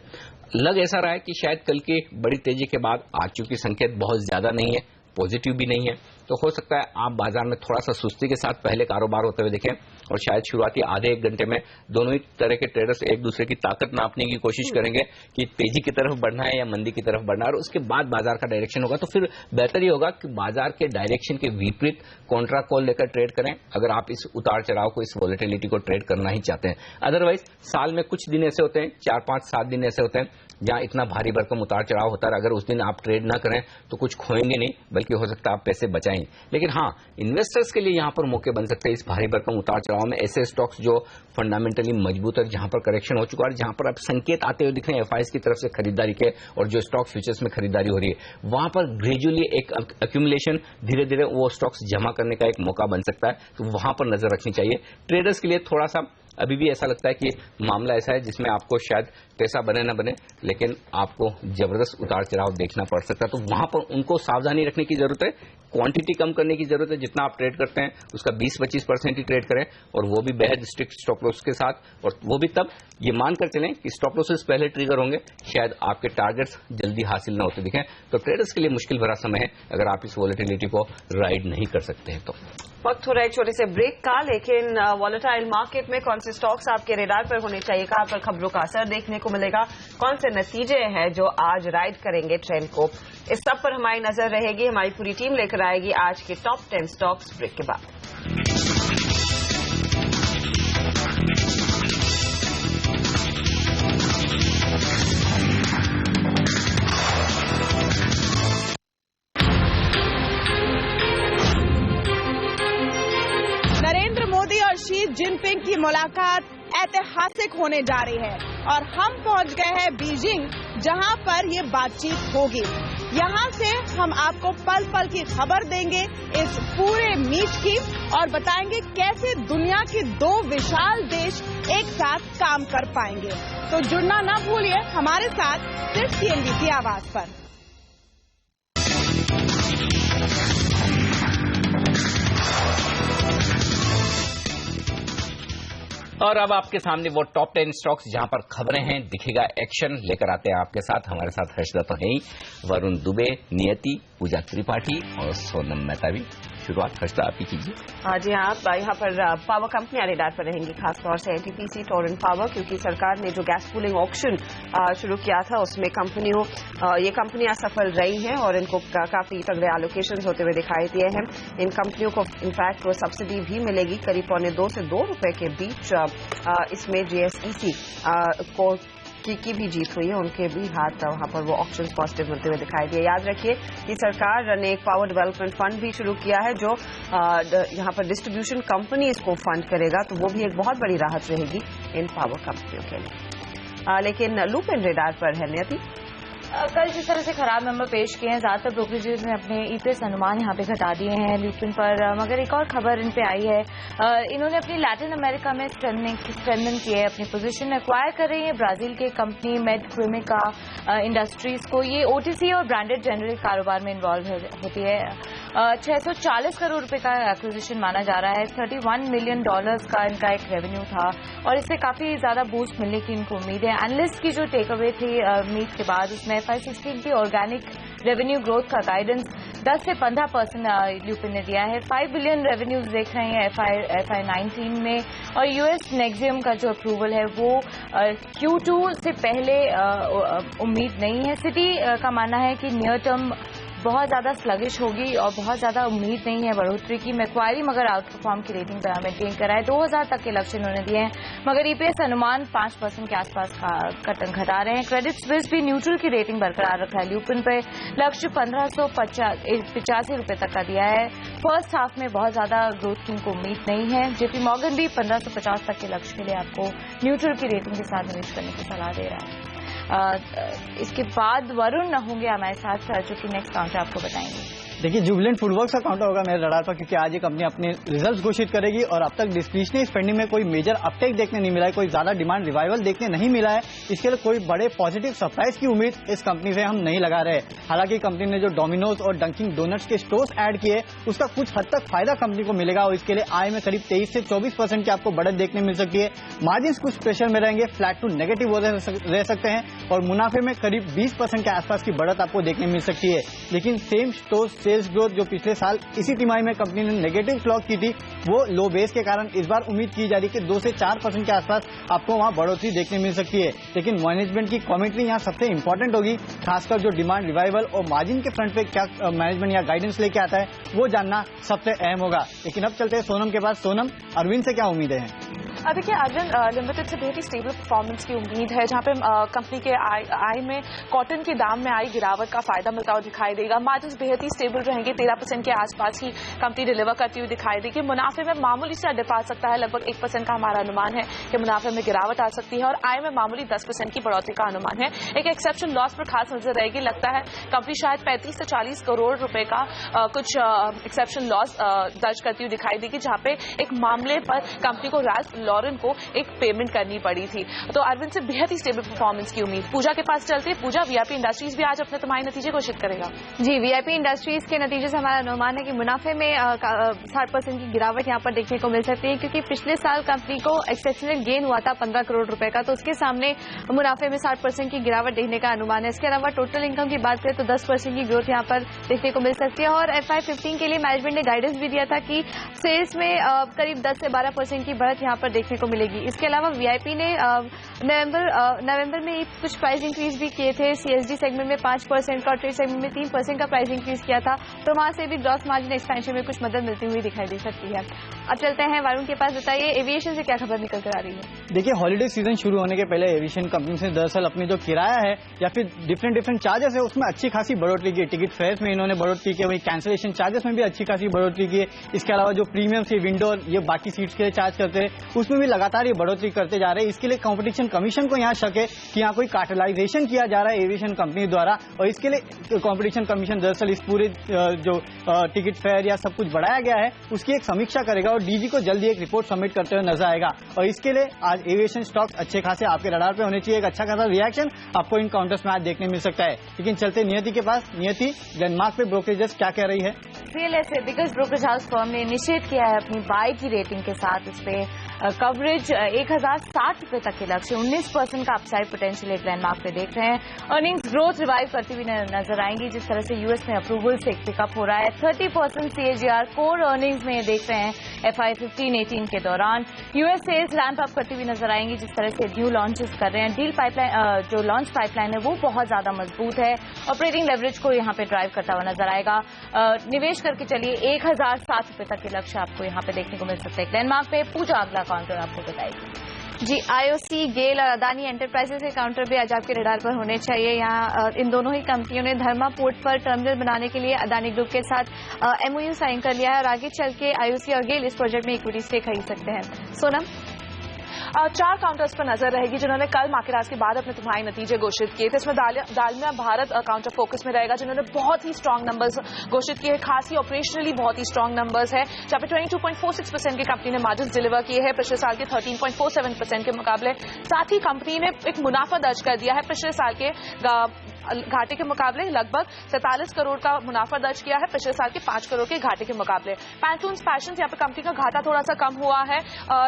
लग ऐसा रहा है कि शायद कल की बड़ी तेजी के बाद आज चूंकि संकेत बहुत ज्यादा नहीं है, पॉजिटिव भी नहीं है, तो हो सकता है आप बाजार में थोड़ा सा सुस्ती के साथ पहले कारोबार होते हुए देखें, और शायद शुरुआती आधे 1 घंटे में दोनों ही तरह के ट्रेडर्स एक दूसरे की ताकत नापने की कोशिश करेंगे कि तेजी की तरफ बढ़ना है या मंदी की तरफ बढ़ना है, और उसके बाद बाजार का डायरेक्शन होगा। तो फिर बेहतर ही होगा कि बाजार के डायरेक्शन के विपरीत कॉन्ट्रा कॉल लेकर ट्रेड करें, अगर आप इस उतार चढ़ाव को, इस वॉलेटिलिटी को ट्रेड करना ही चाहते हैं। अदरवाइज साल में कुछ दिन ऐसे होते हैं, 4, 5, 7 दिन ऐसे होते हैं जहां इतना भारी भरकम उतार चढ़ाव होता है, अगर उस दिन आप ट्रेड ना करें तो कुछ खोएंगे नहीं, बल्कि हो सकता है आप पैसे बचाएं। लेकिन हाँ, इन्वेस्टर्स के लिए यहां पर मौके बन सकते हैं इस भारी भरकम उतार चढ़ाव में, ऐसे स्टॉक्स जो फंडामेंटली मजबूत है, जहां पर करेक्शन हो चुका है, जहां पर अब संकेत आते हुए दिख रहे हैं एफआईएस की तरफ से खरीदारी के, और जो स्टॉक फ्यूचर्स में खरीदारी हो रही है, वहां पर ग्रेजुअली एक एक्यूमुलेशन, धीरे धीरे वो स्टॉक्स जमा करने का एक मौका बन सकता है, तो वहां पर नजर रखनी चाहिए। ट्रेडर्स के लिए थोड़ा सा अभी भी ऐसा लगता है कि मामला ऐसा है जिसमें आपको शायद पैसा बने न बने, लेकिन आपको जबरदस्त उतार चढ़ाव देखना पड़ सकता है। तो वहां पर उनको सावधानी रखने की जरूरत है, क्वांटिटी कम करने की जरूरत है। जितना आप ट्रेड करते हैं उसका 20-25% ही ट्रेड करें, और वो भी बेहद स्ट्रिक्ट स्टॉप लॉस के साथ, और वो भी तब ये मानकर चलें कि स्टॉप लॉसेस पहले ट्रिगर होंगे, शायद आपके टारगेट्स जल्दी हासिल न होते दिखें। तो ट्रेडर्स के लिए मुश्किल भरा समय है अगर आप इस वॉलेटिलिटी को राइड नहीं कर सकते हैं। तो वक्त हो रहा है एक छोटे से ब्रेक का, लेकिन वॉलेटाइल मार्केट में कौन से स्टॉक्स आपके रेडार पर होने चाहिए, कहां पर खबरों का असर देखने को मिलेगा, कौन से नतीजे हैं जो आज राइड करेंगे ट्रेंड को, इस सब पर हमारी नजर रहेगी। हमारी पूरी टीम लेकर आएगी आज के टॉप 10 स्टॉक्स ब्रेक के बाद। नरेंद्र मोदी और शी जिनपिंग की मुलाकात ऐतिहासिक होने जा रही है और हम पहुंच गए हैं बीजिंग, जहां पर ये बातचीत होगी। यहां से हम आपको पल पल की खबर देंगे इस पूरे मीट की और बताएंगे कैसे दुनिया के दो विशाल देश एक साथ काम कर पाएंगे। तो जुड़ना ना भूलिए हमारे साथ सिर्फ CNBC आवाज पर। और अब आपके सामने वो टॉप 10 स्टॉक्स जहां पर खबरें हैं, दिखेगा एक्शन, लेकर आते हैं आपके साथ। हमारे साथ हर्षदा तो है ही, वरुण दुबे, नियति, पूजा त्रिपाठी और सोनम मेहता भी। शुरुआत हर्षदा आप ही कीजिए। जी हाँ, यहाँ पर पावर कंपनियां रेडार पर रहेंगी, खासतौर से NTPC, टोरेंट पावर, क्योंकि सरकार ने जो गैस पूलिंग ऑक्शन शुरू किया था उसमें ये कंपनियां सफल रही हैं और इनको काफी तगड़े एलोकेशन होते हुए दिखाई दिए हैं। इन कंपनियों को इनफैक्ट वो सब्सिडी भी मिलेगी करीब ₹1.25 से ₹2 के बीच। इसमें GSEC को की भी जीत हुई है, उनके भी हाथ वहां पर वो ऑप्शंस पॉजिटिव मिलते हुए दिखाई दिए। याद रखिए कि सरकार ने एक पावर डेवलपमेंट फंड भी शुरू किया है जो यहां पर डिस्ट्रीब्यूशन कंपनीज को फंड करेगा, तो वो भी एक बहुत बड़ी राहत रहेगी इन पावर कंपनियों के लिए। लेकिन लुपिन रेडार पर है नियति। कल जिस तरह से खराब नंबर पेश किए हैं, ज्यादातर ब्रोकरेजेस ने अपने EPS अनुमान यहाँ पे घटा दिए हैं लुपिन पर, मगर एक और खबर इन पे आई है। इन्होंने अपनी लैटिन अमेरिका में स्ट्रेंथन की है, अपनी पोजीशन एक्वायर कर रही है ब्राजील के कंपनी मेडक्विमिका इंडस्ट्रीज को। ये OTC और ब्रांडेड जेनरिक कारोबार में इन्वॉल्व होती है। 640 करोड़ रुपए का एक्विजिशन माना जा रहा है। $31 मिलियन का इनका एक रेवेन्यू था और इससे काफी ज्यादा बूस्ट मिलने की इनको उम्मीद है। एनालिस्ट की जो टेक अवे थी मीट के बाद, उसमें FY16 की ऑर्गेनिक रेवेन्यू ग्रोथ का गाइडेंस 10 से 15% लुपिन ने दिया है। 5 बिलियन रेवेन्यूज देख रहे हैं FY19 में, और US नेक्सियम का जो अप्रूवल है वो Q2 से पहले उम्मीद नहीं है। सिटी का मानना है कि नियर टर्म बहुत ज्यादा स्लगिश होगी और बहुत ज्यादा उम्मीद नहीं है बढ़ोतरी की। मैक्वायरी मगर आउट परफॉर्म की रेटिंग मेंटेन कराए, 2000 तक के लक्ष्य इन्होंने दिए हैं, मगर EPS अनुमान 5% के आसपास घटा रहे हैं। क्रेडिट स्विस भी न्यूट्रल की रेटिंग बरकरार रखा है, लुपिन पे लक्ष्य 1585 रुपए तक का दिया है। फर्स्ट हाफ में बहुत ज्यादा ग्रोथ की इनको उम्मीद नहीं है। JP मॉर्गन भी 1550 तक के लक्ष्य के लिए आपको न्यूट्रल की रेटिंग के साथ निवेश करने की सलाह दे रहा है। इसके बाद वरुण होंगे हमारे साथ, जो कि नेक्स्ट काउंटर आपको बताएंगे। देखिए, जुबिलेंट फूडवर्क्स का काउंटर होगा मेरे रडार पर, क्योंकि आज ये कंपनी अपने रिजल्ट्स घोषित करेगी और अब तक डिस्क्रिशनरी स्पेंडिंग में कोई मेजर अपटेक देखने नहीं मिला है, कोई ज्यादा डिमांड रिवाइवल देखने नहीं मिला है। इसके लिए कोई बड़े पॉजिटिव सरप्राइज की उम्मीद इस कंपनी से हम नहीं लगा रहे। हालांकि कंपनी ने जो डोमिनोज और डंकिंग डोनट्स के स्टोर्स ऐड किए, उसका कुछ हद तक फायदा कंपनी को मिलेगा और इसके लिए आय में करीब 23 से 24% की आपको बढ़त देखने मिल सकती है। मार्जिन कुछ प्रेशर में रहेंगे, फ्लैट टू नेगेटिव रह सकते हैं और मुनाफे में करीब 20% के आसपास की बढ़त आपको देखने मिल सकती है। लेकिन सेम स्टोर सेल्स ग्रोथ जो पिछले साल इसी तिमाही में कंपनी ने नेगेटिव क्लॉक की थी, वो लो बेस के कारण इस बार उम्मीद की जा रही है कि 2 से 4% के आसपास आपको वहां बढ़ोतरी देखने मिल सकती है। लेकिन मैनेजमेंट की कमेंट्री यहां सबसे इंपॉर्टेंट होगी, खासकर जो डिमांड रिवाइवल और मार्जिन के फ्रंट पे क्या मैनेजमेंट या गाइडेंस लेके आता है, वो जानना सबसे अहम होगा। लेकिन अब चलते हैं सोनम के पास। सोनम, अरविंद से क्या उम्मीदें हैं? देखिए, अरविंद लिमिटेड से बहुत ही स्टेबल परफॉर्मेंस की उम्मीद है, जहां पे कंपनी के आय में कॉटन के दाम में आई गिरावट का फायदा मिलता हुआ दिखाई देगा। मार्जिन बेहद ही स्टेबल रहेंगे, 13% के आसपास ही कंपनी डिलीवर करती हुई दिखाई देगी। मुनाफे में मामूली सा डिप आ सकता है, लगभग 1% का हमारा अनुमान है कि मुनाफे में गिरावट आ सकती है और आय में मामूली 10% की बढ़ोतरी का अनुमान है। एक एक्सेप्शन लॉस पर खास नजर रहेगी, लगता है कंपनी शायद 35 से 40 करोड़ रुपए का कुछ एक्सेप्शन लॉस दर्ज करती हुई दिखाई देगी, जहां पे एक मामले पर कंपनी को लॉरेन को एक पेमेंट करनी पड़ी थी। तो अरविंद से बेहद ही स्टेबल परफॉर्मेंस की उम्मीद। पूजा के पास चलते, पूजा वीआईपी इंडस्ट्रीज भी आज अपने तिमाही नतीजे घोषित करेगा। जी, वीआईपी इंडस्ट्रीज के नतीजे से हमारा अनुमान है कि मुनाफे में 60% की गिरावट यहाँ पर देखने को मिल सकती है, क्योंकि पिछले साल कंपनी को एक्सेप्शनल गेन हुआ था 15 करोड़ रुपए का, तो उसके सामने मुनाफे में 60% की गिरावट देखने का अनुमान है। इसके अलावा टोटल इनकम की बात करें तो 10% की ग्रोथ यहाँ पर देखने को मिल सकती है। और FY15 के लिए मैनेजमेंट ने गाइडेंस भी दिया था कि सेल्स में करीब 10 से 12% की बढ़त यहाँ पर देखने को मिलेगी। इसके अलावा वीआईपी ने नवंबर में कुछ प्राइस इंक्रीज भी किए थे। CSD सेगमेंट में 5% का, ट्रेड सेगमेंट में 3% का प्राइस इंक्रीज किया था, तो वहां से भी ग्रॉस मार्जिन एक्सपेंशन में कुछ मदद मिलती हुई दिखाई दे सकती है। अब चलते हैं वरुण के पास, बताइए एविएशन से क्या खबर निकल कर आ रही है। देखिए, हॉलीडे सीजन शुरू होने के पहले एविएशन कंपनी से दरअसल अपनी जो किराया है या फिर डिफरेंट चार्जेस है उसमें अच्छी खासी बढ़ोतरी की। टिकट फेयर्स में इन्होंने बढ़ोतरी की, वही कैंसिलेशन चार्जेस में भी अच्छी खासी बढ़ोतरी की। इसके अलावा जो प्रीमियम से विंडो ये बाकी सीट्स के लिए चार्ज करते हैं उसमें भी लगातार ये बढ़ोतरी करते जा रहे हैं। इसके लिए कॉम्पिटिशन कमीशन को यहाँ शक है कि यहाँ कोई कार्टेलाइजेशन किया जा रहा है एविएशन कंपनी द्वारा, और इसके लिए कॉम्पिटिशन कमीशन दरअसल इस पूरे जो टिकट फेयर या सब कुछ बढ़ाया गया है उसकी एक समीक्षा करेगा और डीजी को जल्दी एक रिपोर्ट सबमिट करते हुए नजर आएगा। और इसके लिए आज एविएशन स्टॉक्स अच्छे खासे आपके रडार पे होने चाहिए। एक अच्छा खासा रिएक्शन आपको इन काउंटर्स में आज देखने मिल सकता है। लेकिन चलते नियति के पास। नियति, ग्लेनमार्क पे ब्रोकरेजेस क्या कह रही है? CLSA biggest brokerage house firm ने इनिशिएट किया है अपनी बाय की रेटिंग के साथ इस पे कवरेज 1060 रुपए तक के लक्ष्य, 19% का अपसाइड पोटेंशियल एक ग्लेनमार्क पे देख रहे हैं। अर्निंग्स ग्रोथ रिवाइव करती हुई नजर आएंगी जिस तरह से यूएस में अप्रूवल से पिकअप हो रहा है। 30% CAGR कोर अर्निंग्स में देख रहे हैं FY15-18 के दौरान। यूएस सेल्स रैंप अप करती हुई नजर आएंगी जिस तरह से न्यू लॉन्चेस कर रहे हैं। डील पाइपलाइन जो लॉन्च पाइपलाइन है वो बहुत ज्यादा मजबूत है। ऑपरेटिंग लेवरेज को यहाँ पे ड्राइव करता हुआ नजर आएगा। निवेश करके चलिए 1060 रुपए तक के लक्ष्य आपको यहाँ पे देखने को मिल सकता है ग्लेनमार्क पे। पूजा अगला काउंटर आपको बताएगी। जी, IOC, गेल और अदानी एंटरप्राइजेस के काउंटर भी आज आपके रडार पर होने चाहिए। यहाँ इन दोनों ही कंपनियों ने धर्मा पोर्ट पर टर्मिनल बनाने के लिए अदानी ग्रुप के साथ MOU साइन कर लिया है और आगे चल के IOC और गेल इस प्रोजेक्ट में इक्विटी स्टेक खरीद सकते हैं। सोनम, 4 काउंटर्स पर नजर रहेगी जिन्होंने कल मार्केट आज के बाद अपने तिमाही नतीजे घोषित किए थे। इसमें दालमिया भारत काउंटर फोकस में रहेगा जिन्होंने बहुत ही स्ट्रांग नंबर्स घोषित किए हैं, खासी ऑपरेशनली बहुत ही स्ट्रांग नंबर्स है, जहां पे 22.46% की कंपनी ने मार्जिन डिलीवर किए हैं पिछले साल के 13.47% के मुकाबले। साथ ही कंपनी ने एक मुनाफा दर्ज कर दिया है पिछले साल के घाटे के मुकाबले, लगभग 47 करोड़ का मुनाफा दर्ज किया है पिछले साल के 5 करोड़ के घाटे के मुकाबले। पैंटून्स फैशन यहाँ पे कंपनी का घाटा थोड़ा सा कम हुआ है,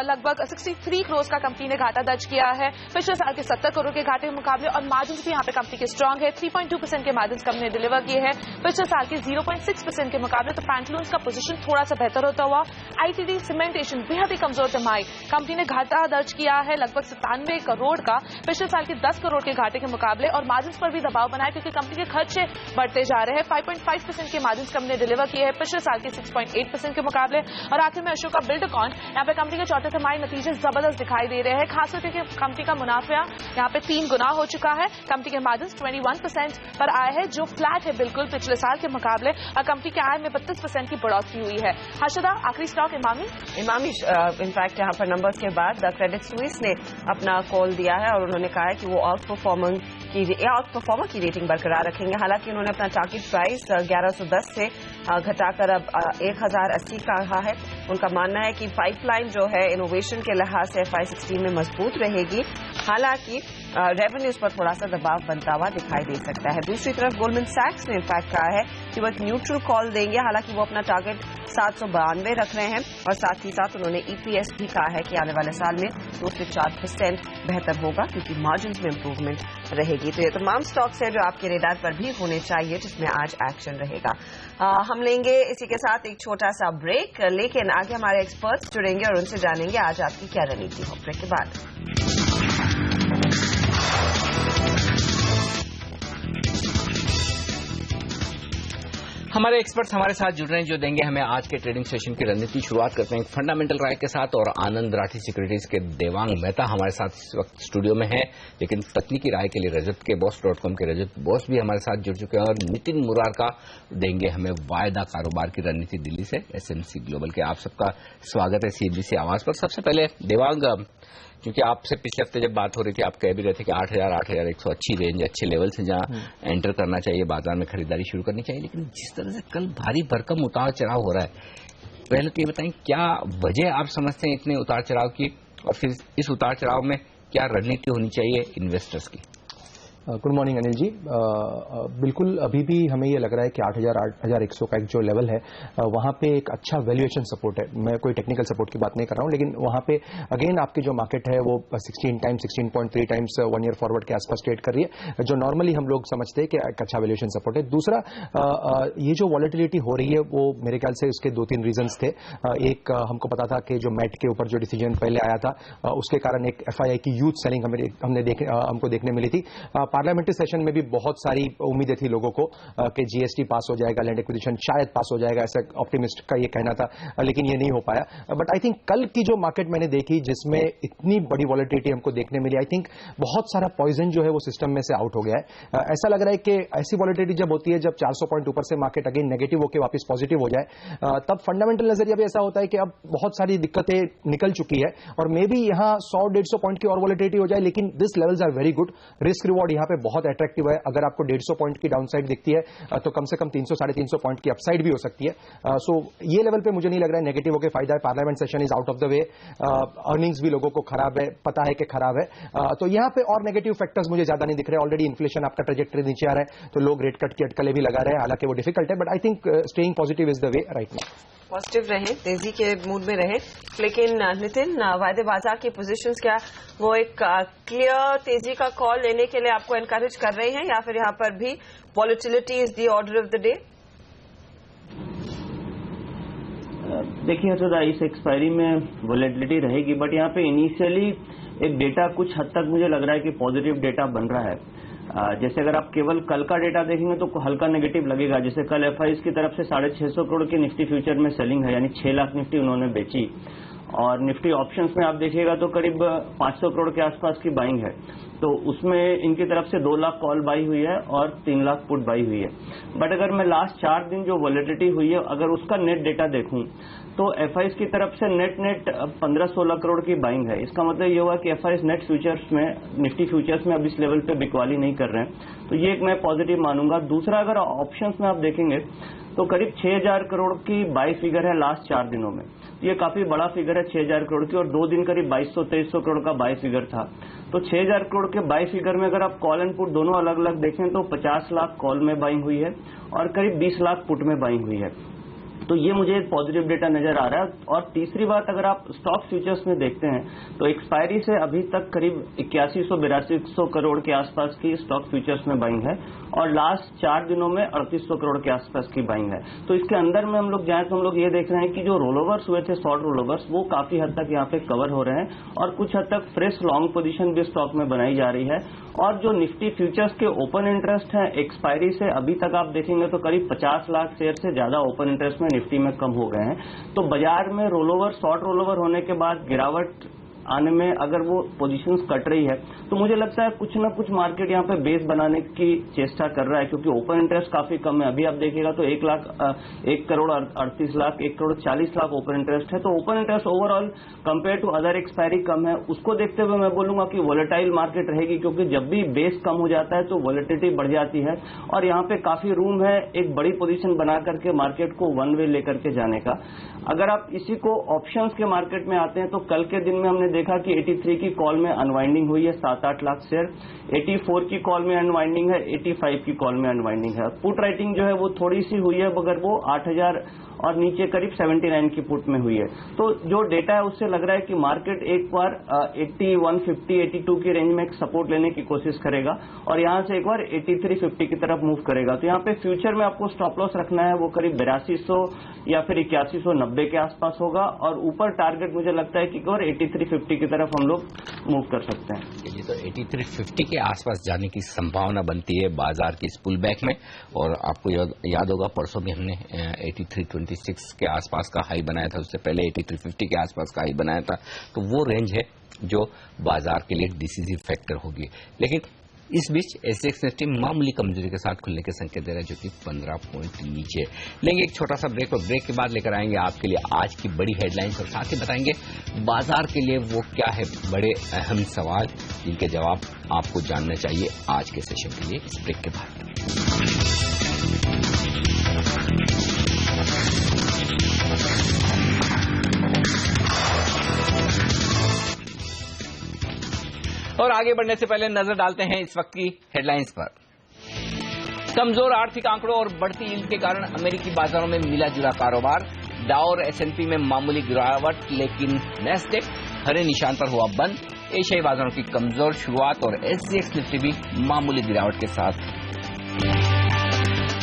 लगभग 63 करोड़ का कंपनी ने घाटा दर्ज किया है पिछले साल के 70 करोड़ के घाटे के मुकाबले। और मार्जिन भी यहाँ पे कंपनी के स्ट्रांग है, 3.2% के मार्जिन कंपनी ने डिलीवर किए हैं पिछले साल के 0.6% के मुकाबले। तो पैंटून्स का पोजीशन थोड़ा सा बेहतर होता हुआ। ITD सीमेंटेशन बेहद ही कमजोर तिमाही, कंपनी ने घाटा दर्ज किया है लगभग 97 करोड़ का पिछले साल के 10 करोड़ के घाटे के मुकाबले और मार्जिन पर भी दबाव बनाए क्योंकि कंपनी के खर्चे बढ़ते जा रहे हैं। 5.5% के मार्जिन कंपनी ने डिलीवर किए हैं पिछले साल के 6.8% के मुकाबले। और आखिर में अशोका बिल्डकॉन, यहाँ पे कंपनी के चौथे तिमाही नतीजे जबरदस्त दिखाई दे रहे हैं, खासतौर से कंपनी का मुनाफा यहाँ पे 3 गुना हो चुका है। कंपनी के मार्जिन 21% पर आए हैं जो फ्लैट है बिल्कुल पिछले साल के मुकाबले और कंपनी के आय में 32% की बढ़ोतरी हुई है। हर्षदा, आखिरी स्टॉक इमामी इनफैक्ट यहाँ पर नंबर्स के बाद क्रेडिट स्विस ने अपना कॉल दिया है और उन्होंने कहा है कि वो आउट परफॉर्मर की रेटिंग बरकरार रखेंगे। हालांकि उन्होंने अपना टारगेट प्राइस 1110 से घटाकर अब 1080 कहा है। उनका मानना है कि पाइपलाइन जो है इनोवेशन के लिहाज से FY16 में मजबूत रहेगी, हालांकि रेवेन्यूज पर थोड़ा सा दबाव बनता हुआ दिखाई दे सकता है। दूसरी तरफ गोल्डमैन सैक्स ने इनफैक्ट कहा है कि वो एक न्यूट्रल कॉल देंगे, हालांकि वो अपना टारगेट 792 रख रहे हैं और साथ ही साथ उन्होंने EPS भी कहा है कि आने वाले साल में 2 से 4% बेहतर होगा क्योंकि मार्जिन में इंप्रूवमेंट रहेगी। तो ये तमाम स्टॉक्स है जो आपके रेडार पर भी होने चाहिए जिसमें आज एक्शन रहेगा। हम लेंगे इसी के साथ एक छोटा सा ब्रेक, लेकिन आगे हमारे एक्सपर्ट्स जुड़ेंगे और उनसे जानेंगे आज आपकी क्या रणनीति हो। ब्रेक के बाद हमारे एक्सपर्ट्स हमारे साथ जुड़ रहे हैं जो देंगे हमें आज के ट्रेडिंग सेशन की रणनीति। शुरुआत करते हैं फंडामेंटल राय के साथ और आनंद राठी सिक्योरिटीज के देवांग मेहता हमारे साथ इस वक्त स्टूडियो में है, लेकिन तकनीकी राय के लिए रजत के बॉस.com के रजत बॉस भी हमारे साथ जुड़ चुके हैं और नितिन मुरारका देंगे हमें वायदा कारोबार की रणनीति दिल्ली से SMC ग्लोबल के। आप सबका स्वागत है CNBC आवाज पर। सबसे पहले देवांग, क्योंकि आपसे पिछले हफ्ते जब बात हो रही थी आप कह भी रहे थे कि 8,100 अच्छी रेंज, अच्छे लेवल से जहां एंटर करना चाहिए, बाजार में खरीदारी शुरू करनी चाहिए, लेकिन जिस तरह से कल भारी भरकम उतार चढ़ाव हो रहा है, पहले तो ये बताएं क्या वजह आप समझते हैं इतने उतार चढ़ाव की और फिर इस उतार चढ़ाव में क्या रणनीति होनी चाहिए इन्वेस्टर्स की? Good morning Anil ji. बिल्कुल अभी भी हमें ये लग रहा है कि 8,100 का एक जो लेवल है वहां पे एक अच्छा वैल्यूएशन सपोर्ट है। मैं कोई टेक्निकल सपोर्ट की बात नहीं कर रहा हूं, लेकिन वहां पे अगेन आपकी जो मार्केट है वो 16.3 टाइम्स 1 ईयर फॉरवर्ड के आसपास ट्रेड कर रही है, जो नॉर्मली हम लोग समझते हैं कि एक अच्छा वैल्यूएशन सपोर्ट है। दूसरा, ये जो वॉलेटिलिटी हो रही है वो मेरे ख्याल से उसके 2-3 रीजंस थे। एक, हमको पता था कि जो मैट के ऊपर जो डिसीजन पहले आया था उसके कारण एक FII की यूथ सेलिंग हमको देखने मिली थी। पार्लियामेंट्री सेशन में भी बहुत सारी उम्मीदें थी लोगों को कि GST पास हो जाएगा, लैंड एक्विजिशन शायद पास हो जाएगा, ऐसा ऑप्टिमिस्ट का ये कहना था, लेकिन ये नहीं हो पाया। बट आई थिंक कल की जो मार्केट मैंने देखी जिसमें इतनी बड़ी वॉलेटिलिटी हमको देखने मिली, आई थिंक बहुत सारा पॉइजन जो है वो सिस्टम में से आउट हो गया है। ऐसा लग रहा है कि ऐसी वॉलेटिलिटी जब होती है, जब 400 पॉइंट ऊपर से मार्केट अगेन नेगेटिव होकर वापस पॉजिटिव हो जाए, तब फंडामेंटल नजरिया भी ऐसा होता है कि अब बहुत सारी दिक्कतें निकल चुकी है और मे बी यहां 100-150 पॉइंट की और वॉलेटिलिटी हो जाए, लेकिन this levels are very good. Risk reward यहां पे बहुत अट्रैक्टिव है। अगर आपको 150 पॉइंट की डाउनसाइड दिखती है तो कम से कम 300-350 पॉइंट की अपसाइड भी हो सकती है। सो ये लेवल पे मुझे नहीं लग रहा है नेगेटिव होकर फायदा है। Parliament session is out of the way, earnings भी लोगों को खराब है, पता है कि खराब है, तो यहां पे और नेगेटिव फैक्टर्स मुझे ज्यादा नहीं दिख रहे। ऑलरेडी इन्फ्लेशन आपका ट्रेजेक्टरी नीचे आ रहा है, तो लोग रेट कट की अटकलें भी लगा रहे हैं, हालांकि वो डिफिकल्ट है, but I think staying positive is the way right now. Positive रहे, तेजी के मूड में रहे। लेकिन नितिन, वायदे बाजार की पोजीशंस क्या वो एक क्लियर तेजी का कॉल लेने के लिए आपको एनकरेज कर रही हैं, या फिर यहां पर भी volatility is the order of the day? देखिए हर्षदा, इस एक्सपायरी में वॉलेटिलिटी रहेगी, बट यहाँ पे इनिशियली एक डेटा कुछ हद तक मुझे लग रहा है कि पॉजिटिव डेटा बन रहा है। जैसे अगर आप केवल कल का डेटा देखेंगे तो हल्का नेगेटिव लगेगा। जैसे कल FIs की तरफ से 650 करोड़ की निफ्टी फ्यूचर में सेलिंग है, यानी 6 लाख निफ्टी उन्होंने बेची, और निफ्टी ऑप्शंस में आप देखिएगा तो करीब 500 करोड़ के आसपास की बाइंग है। तो उसमें इनकी तरफ से 2 लाख कॉल बाई हुई है और 3 लाख पुट बाई हुई है। बट अगर मैं लास्ट 4 दिन जो वॉलेटिलिटी हुई है, अगर उसका नेट डेटा देखूं तो FIs की तरफ से नेट 15-16 करोड़ की बाइंग है। इसका मतलब ये हुआ कि FIs नेट फ्यूचर्स में, निफ्टी फ्यूचर्स में अब इस लेवल पे बिकवाली नहीं कर रहे हैं, तो ये एक मैं पॉजिटिव मानूंगा। दूसरा, अगर ऑप्शंस में आप देखेंगे तो करीब 6,000 करोड़ की बाई फिगर है लास्ट 4 दिनों में। ये काफी बड़ा फिगर है 6,000 करोड़ की, और 2 दिन करीब 2200-2300 करोड़ का बाई फिगर था। तो 6,000 करोड़ के बाई फिगर में अगर आप कॉल एंड पुट दोनों अलग अलग देखें तो 50 लाख कॉल में बाइंग हुई है और करीब 20 लाख पुट में बाइंग हुई है। तो ये मुझे पॉजिटिव डेटा नजर आ रहा है। और तीसरी बात, अगर आप स्टॉक फ्यूचर्स में देखते हैं तो एक्सपायरी से अभी तक करीब 8100-8200 करोड़ के आसपास की स्टॉक फ्यूचर्स में बाइंग है, और लास्ट 4 दिनों में 3800 करोड़ के आसपास की बाइंग है। तो इसके अंदर में हम लोग जाए तो हम लोग ये देख रहे हैं कि जो रोलओवर्स हुए थे, शॉर्ट रोलओवर्स, वो काफी हद तक यहाँ पे कवर हो रहे हैं, और कुछ हद तक फ्रेश लॉन्ग पोजीशन भी स्टॉक में बनाई जा रही है। और जो निफ्टी फ्यूचर्स के ओपन इंटरेस्ट है एक्सपायरी से अभी तक आप देखेंगे तो करीब 50 लाख शेयर से ज्यादा ओपन इंटरेस्ट में निफ्टी में कम हो गए हैं। तो बाजार में रोलओवर, शॉर्ट रोलओवर होने के बाद गिरावट आने में अगर वो पोजीशंस कट रही है तो मुझे लगता है कुछ ना कुछ मार्केट यहाँ पे बेस बनाने की चेष्टा कर रहा है, क्योंकि ओपन इंटरेस्ट काफी कम है। अभी आप देखिएगा तो 1 करोड़ 38 लाख, 1 करोड़ 40 लाख ओपन इंटरेस्ट है। तो open interest overall compare to other expiry कम है। उसको देखते हुए मैं बोलूंगा कि वॉलेटाइल मार्केट रहेगी, क्योंकि जब भी बेस कम हो जाता है तो वॉलेटिलिटी बढ़ जाती है, और यहाँ पे काफी रूम है एक बड़ी पोजीशन बना करके मार्केट को वन वे लेकर के जाने का। अगर आप इसी को ऑप्शंस के मार्केट में आते हैं तो कल के दिन में हमने देखा कि 83 की कॉल में अनवाइंडिंग हुई है 7-8 लाख शेयर, 84 की कॉल में अनवाइंडिंग है, 85 की कॉल में अनवाइंडिंग है। पुट राइटिंग जो है वो थोड़ी सी हुई है, मगर वो 8,000 और नीचे करीब 79 की पुट में हुई है। तो जो डेटा है उससे लग रहा है कि मार्केट एक बार 80, 150, 82 की रेंज में एक सपोर्ट लेने की कोशिश करेगा, और यहां से एक बार 8350 की तरफ मूव करेगा। तो यहाँ पे फ्यूचर में आपको स्टॉप लॉस रखना है, वो करीब 8200 या फिर 8190 के आसपास होगा, और ऊपर टारगेट मुझे लगता है कि एक बार 8350 की तरफ हम लोग मूव कर सकते हैं। जी, तो 8350 के आसपास जाने की संभावना बनती है बाजार की इस पुल बैक में। और आपको याद होगा परसों भी हमने 8326 के आसपास का हाई बनाया था, उससे पहले 8350 के आसपास का हाई बनाया था। तो वो रेंज है जो बाजार के लिए डिसीजिव फैक्टर होगी। लेकिन इस बीच एसएक्स निफ्टी मामूली कमजोरी के साथ खुलने के संकेत दे रहा है, जो कि 15 पॉइंट नीचे। लेंगे एक छोटा सा ब्रेक, और ब्रेक के बाद लेकर आएंगे आपके लिए आज की बड़ी हेडलाइंस, और साथ ही बताएंगे बाजार के लिए वो क्या है बड़े अहम सवाल जिनके जवाब आपको जानना चाहिए आज के सेशन के लिए, इस ब्रेक के बाद। और आगे बढ़ने से पहले नजर डालते हैं इस वक्त की हेडलाइंस पर। कमजोर आर्थिक आंकड़ों और बढ़ती यील्ड के कारण अमेरिकी बाजारों में मिला जुला कारोबार। डाउ और S&P में मामूली गिरावट, लेकिन नैस्डैक हरे निशान पर हुआ बंद। एशियाई बाजारों की कमजोर शुरुआत और SGX निफ्टी भी मामूली गिरावट के साथ।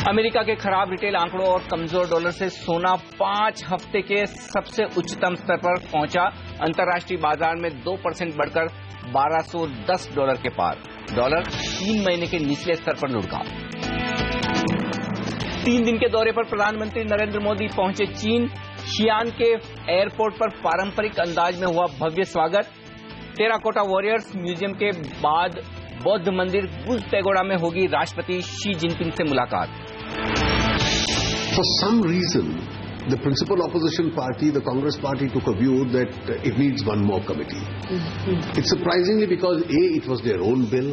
अमेरिका के खराब रिटेल आंकड़ों और कमजोर डॉलर से सोना 5 हफ्ते के सबसे उच्चतम स्तर पर पहुंचा। अंतर्राष्ट्रीय बाजार में 2% बढ़कर $1210 के पार। डॉलर 3 महीने के निचले स्तर पर लुढ़का। 3 दिन के दौरे पर प्रधानमंत्री नरेंद्र मोदी पहुंचे चीन। शियान के एयरपोर्ट पर पारंपरिक अंदाज में हुआ भव्य स्वागत। टेराकोटा वॉरियर्स म्यूजियम के बाद बौद्ध मंदिर बुद्ध पैगोडा में होगी राष्ट्रपति शी जिनपिंग से मुलाकात। For some reason, the principal opposition party, the Congress party, took a view that it needs one more committee. It's surprisingly because it was their own bill.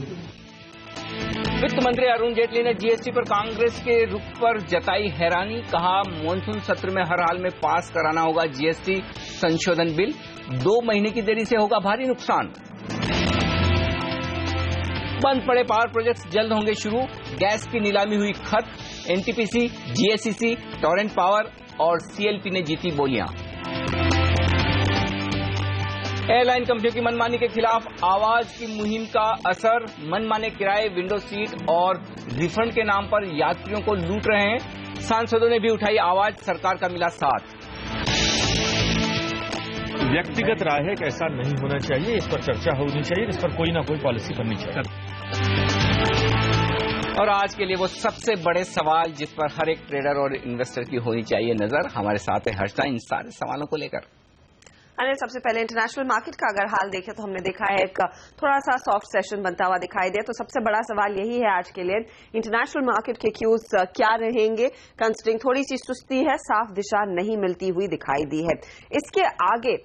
वित्त मंत्री अरुण जेटली ने GST पर कांग्रेस के रुख पर जताई हैरानी। कहा, मॉनसून सत्र में हर हाल में पास कराना होगा GST संशोधन बिल। 2 महीने की देरी से होगा भारी नुकसान। बंद पड़े पावर प्रोजेक्ट्स जल्द होंगे शुरू। गैस की नीलामी हुई खत्म। NTPC, GSEC, टोरेंट पावर और CLP ने जीती बोलियां। एयरलाइन कंपनियों की मनमानी के खिलाफ आवाज की मुहिम का असर। मनमाने किराए, विंडो सीट और रिफंड के नाम पर यात्रियों को लूट रहे हैं। सांसदों ने भी उठाई आवाज, सरकार का मिला साथ। व्यक्तिगत राय है कि ऐसा नहीं होना चाहिए, इस पर चर्चा होनी चाहिए, इस पर कोई ना कोई पॉलिसी बननी चाहिए। और आज के लिए वो सबसे बड़े सवाल जिस पर हर एक ट्रेडर और इन्वेस्टर की होनी चाहिए नजर। हमारे साथ है हर्षदा इन सारे सवालों को लेकर। अनिल, सबसे पहले इंटरनेशनल मार्केट का अगर हाल देखें तो हमने देखा है एक थोड़ा सा सॉफ्ट सेशन बनता हुआ दिखाई दे। तो सबसे बड़ा सवाल यही है आज के लिए, इंटरनेशनल मार्केट के क्यूज क्या रहेंगे, कंसिडरिंग थोड़ी सी सुस्ती है, साफ दिशा नहीं मिलती हुई दिखाई दी है। इसके आगे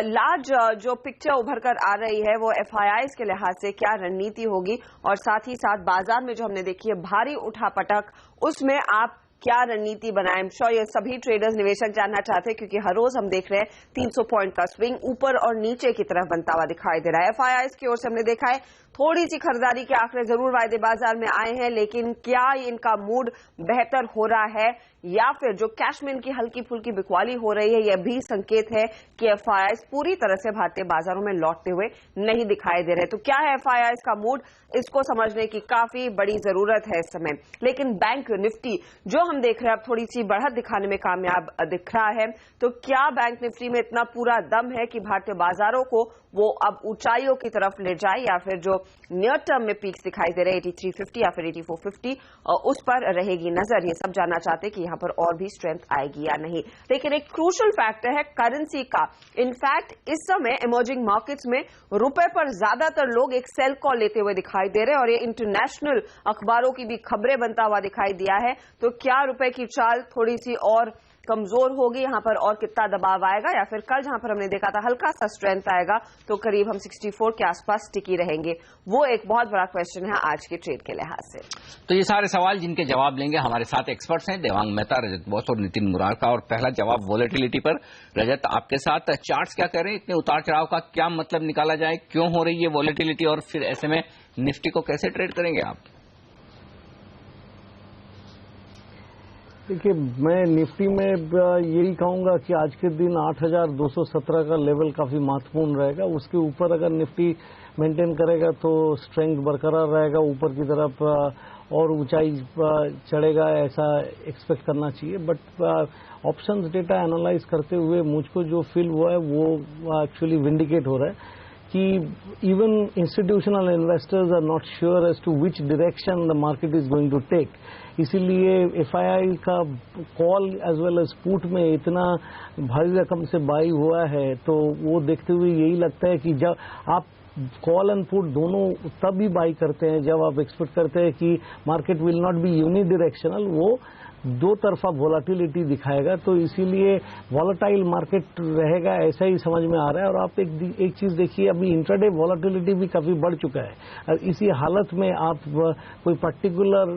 लार्ज जो पिक्चर उभर कर आ रही है वो FIIs के लिहाज से क्या रणनीति होगी, और साथ ही साथ बाजार में जो हमने देखी है भारी उठापटक, उसमें आप क्या रणनीति बनाएं। श्योर ये सभी ट्रेडर्स, निवेशक जानना चाहते हैं, क्योंकि हर रोज हम देख रहे हैं 300 पॉइंट का स्विंग ऊपर और नीचे की तरफ बनता हुआ दिखाई दे रहा है। FIIs की ओर से हमने देखा है थोड़ी सी खरीदारी के आंकड़े जरूर वायदे बाजार में आए हैं, लेकिन क्या इनका मूड बेहतर हो रहा है या फिर जो कैश में इनकी हल्की फुल्की बिकवाली हो रही है, यह भी संकेत है कि FIIs पूरी तरह से भारतीय बाजारों में लौटते हुए नहीं दिखाई दे रहे। तो क्या है FIIs का मूड, इसको समझने की काफी बड़ी जरूरत है इस समय। लेकिन बैंक निफ्टी जो हम देख रहे हैं अब थोड़ी सी बढ़त दिखाने में कामयाब दिख रहा है। तो क्या बैंक निफ्टी में इतना पूरा दम है कि भारतीय बाजारों को वो अब ऊंचाइयों की तरफ ले जाए, या फिर जो नियर टर्म में पीक्स दिखाई दे रहे हैं 8350 या फिर 8450 उस पर रहेगी नजर। ये सब जानना चाहते हैं कि यहां पर और भी स्ट्रेंथ आएगी या नहीं। लेकिन एक क्रूशियल फैक्टर है करेंसी का। इनफैक्ट इस समय इमर्जिंग मार्केट्स में रुपए पर ज्यादातर लोग एक सेल कॉल लेते हुए दिखाई दे रहे हैं, और ये इंटरनेशनल अखबारों की भी खबरें बनता हुआ दिखाई दिया है। तो क्या रुपए की चाल थोड़ी सी और कमजोर होगी, यहां पर और कितना दबाव आएगा, या फिर कल जहां पर हमने देखा था हल्का सा स्ट्रेंथ आएगा तो करीब हम 64 के आसपास टिकी रहेंगे, वो एक बहुत बड़ा क्वेश्चन है आज के ट्रेड के लिहाज से। तो ये सारे सवाल जिनके जवाब लेंगे हमारे साथ एक्सपर्ट्स हैं, देवांग मेहता, रजत बोस और नितिन मुरारका। और पहला जवाब वॉलेटिलिटी पर। रजत, आपके साथ चार्ट्स क्या कह रहे हैं, इतने उतार चढ़ाव का क्या मतलब निकाला जाए, क्यों हो रही है वॉलेटिलिटी, और फिर ऐसे में निफ्टी को कैसे ट्रेड करेंगे आप? देखिए, मैं निफ्टी में यही कहूंगा कि आज के दिन 8217 का लेवल काफी महत्वपूर्ण रहेगा। उसके ऊपर अगर निफ्टी मेंटेन करेगा तो स्ट्रेंथ बरकरार रहेगा, ऊपर की तरफ और ऊंचाई चढ़ेगा, ऐसा एक्सपेक्ट करना चाहिए। बट ऑप्शंस डेटा एनालाइज करते हुए मुझको जो फील हुआ है वो एक्चुअली विंडिकेट हो रहा है कि even institutional investors are not sure as to which direction the market is going to take. इसीलिए FII का call as well as put में इतना भारी रकम से बाई हुआ है, तो वो देखते हुए यही लगता है कि जब आप कॉल एंड पुट दोनों तब ही बाई करते हैं जब आप एक्सपेक्ट करते हैं कि market will not be unidirectional, वो दो तरफा वोलाटिलिटी दिखाएगा, तो इसीलिए वॉलेटाइल मार्केट रहेगा, ऐसा ही समझ में आ रहा है। और आप एक चीज देखिए, अभी इंट्राडे वॉलेटिलिटी भी काफी बढ़ चुका है। और इसी हालत में आप कोई पर्टिकुलर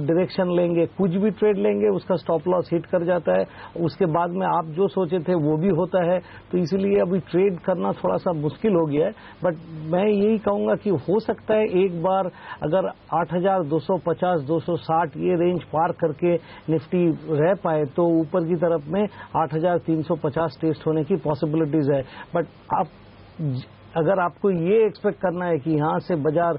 डायरेक्शन लेंगे, कुछ भी ट्रेड लेंगे, उसका स्टॉप लॉस हिट कर जाता है, उसके बाद में आप जो सोचे थे वो भी होता है। तो इसीलिए अभी ट्रेड करना थोड़ा सा मुश्किल हो गया है। बट मैं यही कहूंगा कि हो सकता है एक बार अगर 8,250 260 ये रेंज पार करके निफ्टी रह पाए तो ऊपर की तरफ में 8,350 टेस्ट होने की पॉसिबिलिटीज है। बट अगर आपको ये एक्सपेक्ट करना है कि यहां से बाजार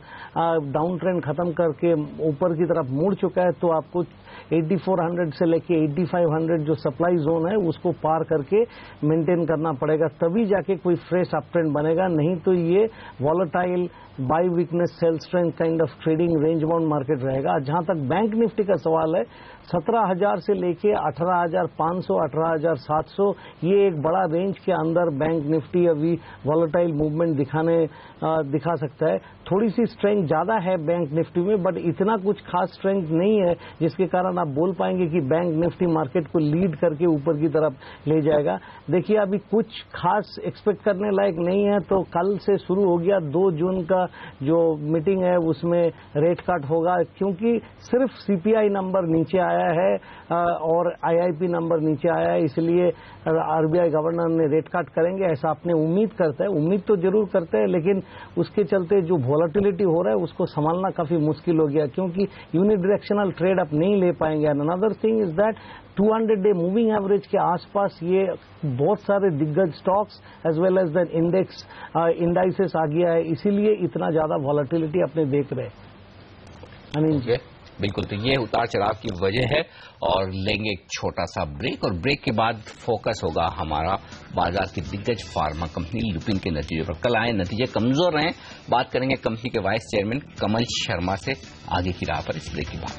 डाउन ट्रेंड खत्म करके ऊपर की तरफ मुड़ चुका है, तो आपको 8400 से लेके 8500 जो सप्लाई जोन है उसको पार करके मेंटेन करना पड़ेगा, तभी जाके कोई फ्रेश अप ट्रेंड बनेगा। नहीं तो ये volatile buy weakness sell strength kind of trading range bound market रहेगा। जहां तक बैंक निफ्टी का सवाल है, 17,000 से लेके 18,500 18,700 ये एक बड़ा रेंज के अंदर बैंक निफ्टी अभी वॉलेटाइल मूवमेंट दिखा सकता है। थोड़ी सी स्ट्रेंथ ज्यादा है बैंक निफ्टी में, बट इतना कुछ खास स्ट्रेंथ नहीं है जिसके कारण आप बोल पाएंगे कि बैंक निफ्टी मार्केट को लीड करके ऊपर की तरफ ले जाएगा। देखिए अभी कुछ खास एक्सपेक्ट करने लायक नहीं है। तो कल से शुरू हो गया 2 जून का जो मीटिंग है उसमें रेट कट होगा, क्योंकि सिर्फ सीपीआई नंबर नीचे आया है और आईआईपी नंबर नीचे आया है, इसलिए आरबीआई गवर्नर ने रेट कट करेंगे ऐसा आपने उम्मीद करता है। उम्मीद तो जरूर करते हैं, लेकिन उसके चलते जो वॉलेटिलिटी हो रहा है उसको संभालना काफी मुश्किल हो गया, क्योंकि यूनिडायरेक्शनल ट्रेड आप नहीं ले पाएंगे। And another thing is that 200 day moving average के आसपास ये बहुत सारे दिग्गज stocks as well as the indices आ गया है, इसीलिए इतना ज्यादा वॉलेटिलिटी अपने देख रहे हैं। अनिल जी बिल्कुल, तो ये उतार चढ़ाव की वजह है। और लेंगे एक छोटा सा ब्रेक, और ब्रेक के बाद फोकस होगा हमारा बाजार की दिग्गज फार्मा कंपनी लुपिन के नतीजों पर। कल आए नतीजे कमजोर रहे, बात करेंगे कंपनी के वाइस चेयरमैन कमल शर्मा से आगे की राह पर इस ब्रेक के बाद।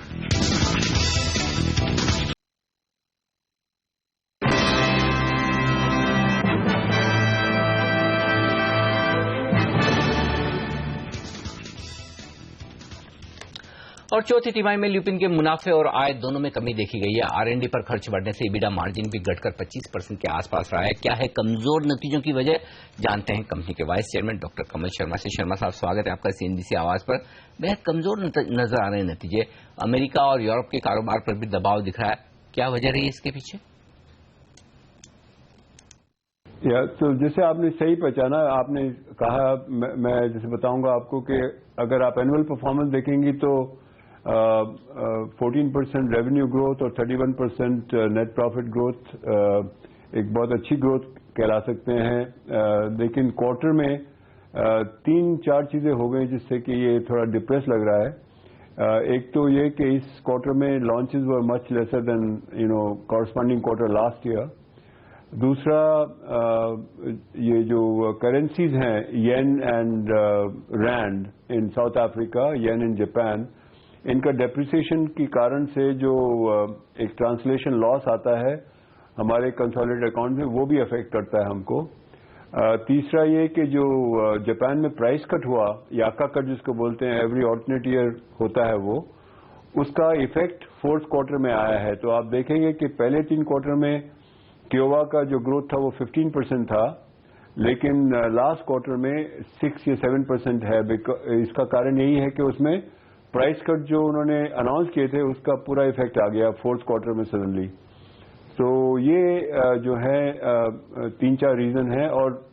और चौथी तिमाही में ल्यूपिन के मुनाफे और आय दोनों में कमी देखी गई है। आरएनडी पर खर्च बढ़ने से ईबिटा मार्जिन भी घटकर 25% के आसपास रहा है। क्या है कमजोर नतीजों की वजह, जानते हैं कंपनी के वाइस चेयरमैन डॉक्टर कमल शर्मा से। शर्मा साहब, स्वागत है आपका सीएनबीसी आवाज पर। बेहद कमजोर नजर आ रहे हैं नतीजे, अमेरिका और यूरोप के कारोबार पर भी दबाव दिख रहा है, क्या वजह रही है इसके पीछे? तो जैसे आपने सही पहचाना, आपने कहा, मैं जैसे बताऊंगा आपको कि अगर आप एनुअल परफॉर्मेंस देखेंगी तो 14% रेवेन्यू ग्रोथ और 31% नेट प्रॉफिट ग्रोथ एक बहुत अच्छी ग्रोथ कहला सकते हैं। लेकिन क्वार्टर में 3-4 चीजें हो गई जिससे कि ये थोड़ा डिप्रेस लग रहा है। एक तो ये कि इस क्वार्टर में launches were much lesser than corresponding quarter last year. दूसरा, ये जो करेंसीज हैं yen and rand in South Africa, yen in Japan, इनका डेप्रिसिएशन के कारण से जो एक ट्रांसलेशन लॉस आता है हमारे कंसोलिडेटेड अकाउंट में, वो भी अफेक्ट करता है हमको। तीसरा ये कि जो जापान में प्राइस कट हुआ, याका कट जिसको बोलते हैं, एवरी ऑल्टरनेट ईयर होता है, वो उसका इफेक्ट 4th क्वार्टर में आया है। तो आप देखेंगे कि पहले 3 क्वार्टर में क्योवा का जो ग्रोथ था वो 15% था, लेकिन लास्ट क्वार्टर में 6 या 7% है। इसका कारण यही है कि उसमें प्राइस कट जो उन्होंने अनाउंस किए थे उसका पूरा इफेक्ट आ गया 4th क्वार्टर में सडनली। तो ये जो है 3-4 रीजन है, और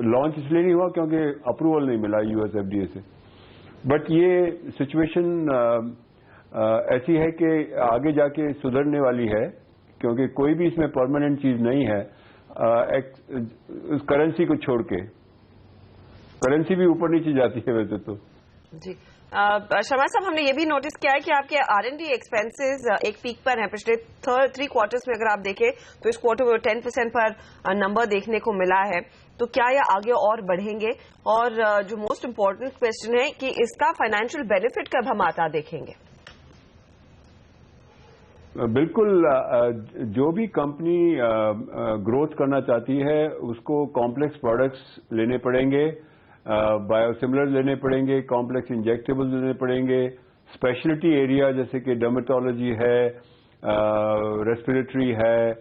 लॉन्च इसलिए नहीं हुआ क्योंकि अप्रूवल नहीं मिला यूएस एफडीए से। बट ये सिचुएशन ऐसी है कि आगे जाके सुधरने वाली है, क्योंकि कोई भी इसमें परमानेंट चीज नहीं है। करेंसी को छोड़ के, करेंसी भी ऊपर नीचे जाती है वैसे तो जी। शर्मा साहब, हमने ये भी नोटिस किया है कि आपके आरएनडी एक्सपेंसेस एक पीक पर हैं। पिछले 3 क्वार्टर्स में अगर आप देखें तो इस क्वार्टर में 10% पर नंबर देखने को मिला है, तो क्या ये आगे और बढ़ेंगे? और जो मोस्ट इम्पोर्टेंट क्वेश्चन है कि इसका फाइनेंशियल बेनिफिट कब हम आता देखेंगे? बिल्कुल, जो भी कंपनी ग्रोथ करना चाहती है उसको कॉम्प्लेक्स प्रोडक्ट्स लेने पड़ेंगे, बायोसिमिलर लेने पड़ेंगे, कॉम्प्लेक्स इंजेक्टेबल्स लेने पड़ेंगे, स्पेशलिटी एरिया जैसे कि डर्मेटोलॉजी है, रेस्पिरेटरी है,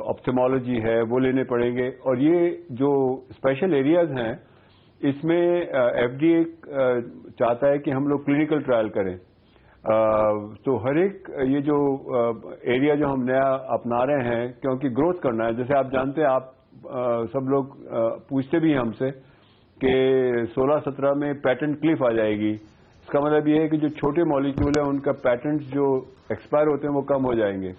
ऑप्थेमोलॉजी है, वो लेने पड़ेंगे। और ये जो स्पेशल एरियाज हैं इसमें FDA चाहता है कि हम लोग क्लिनिकल ट्रायल करें। तो हर एक ये जो एरिया जो हम नया अपना रहे हैं, क्योंकि ग्रोथ करना है, जैसे आप जानते हैं, आप सब लोग पूछते भी हैं हमसे कि 16-17 में पेटेंट क्लिफ आ जाएगी। इसका मतलब ये है कि जो छोटे मॉलिक्यूल है उनका पेटेंट जो एक्सपायर होते हैं वो कम हो जाएंगे।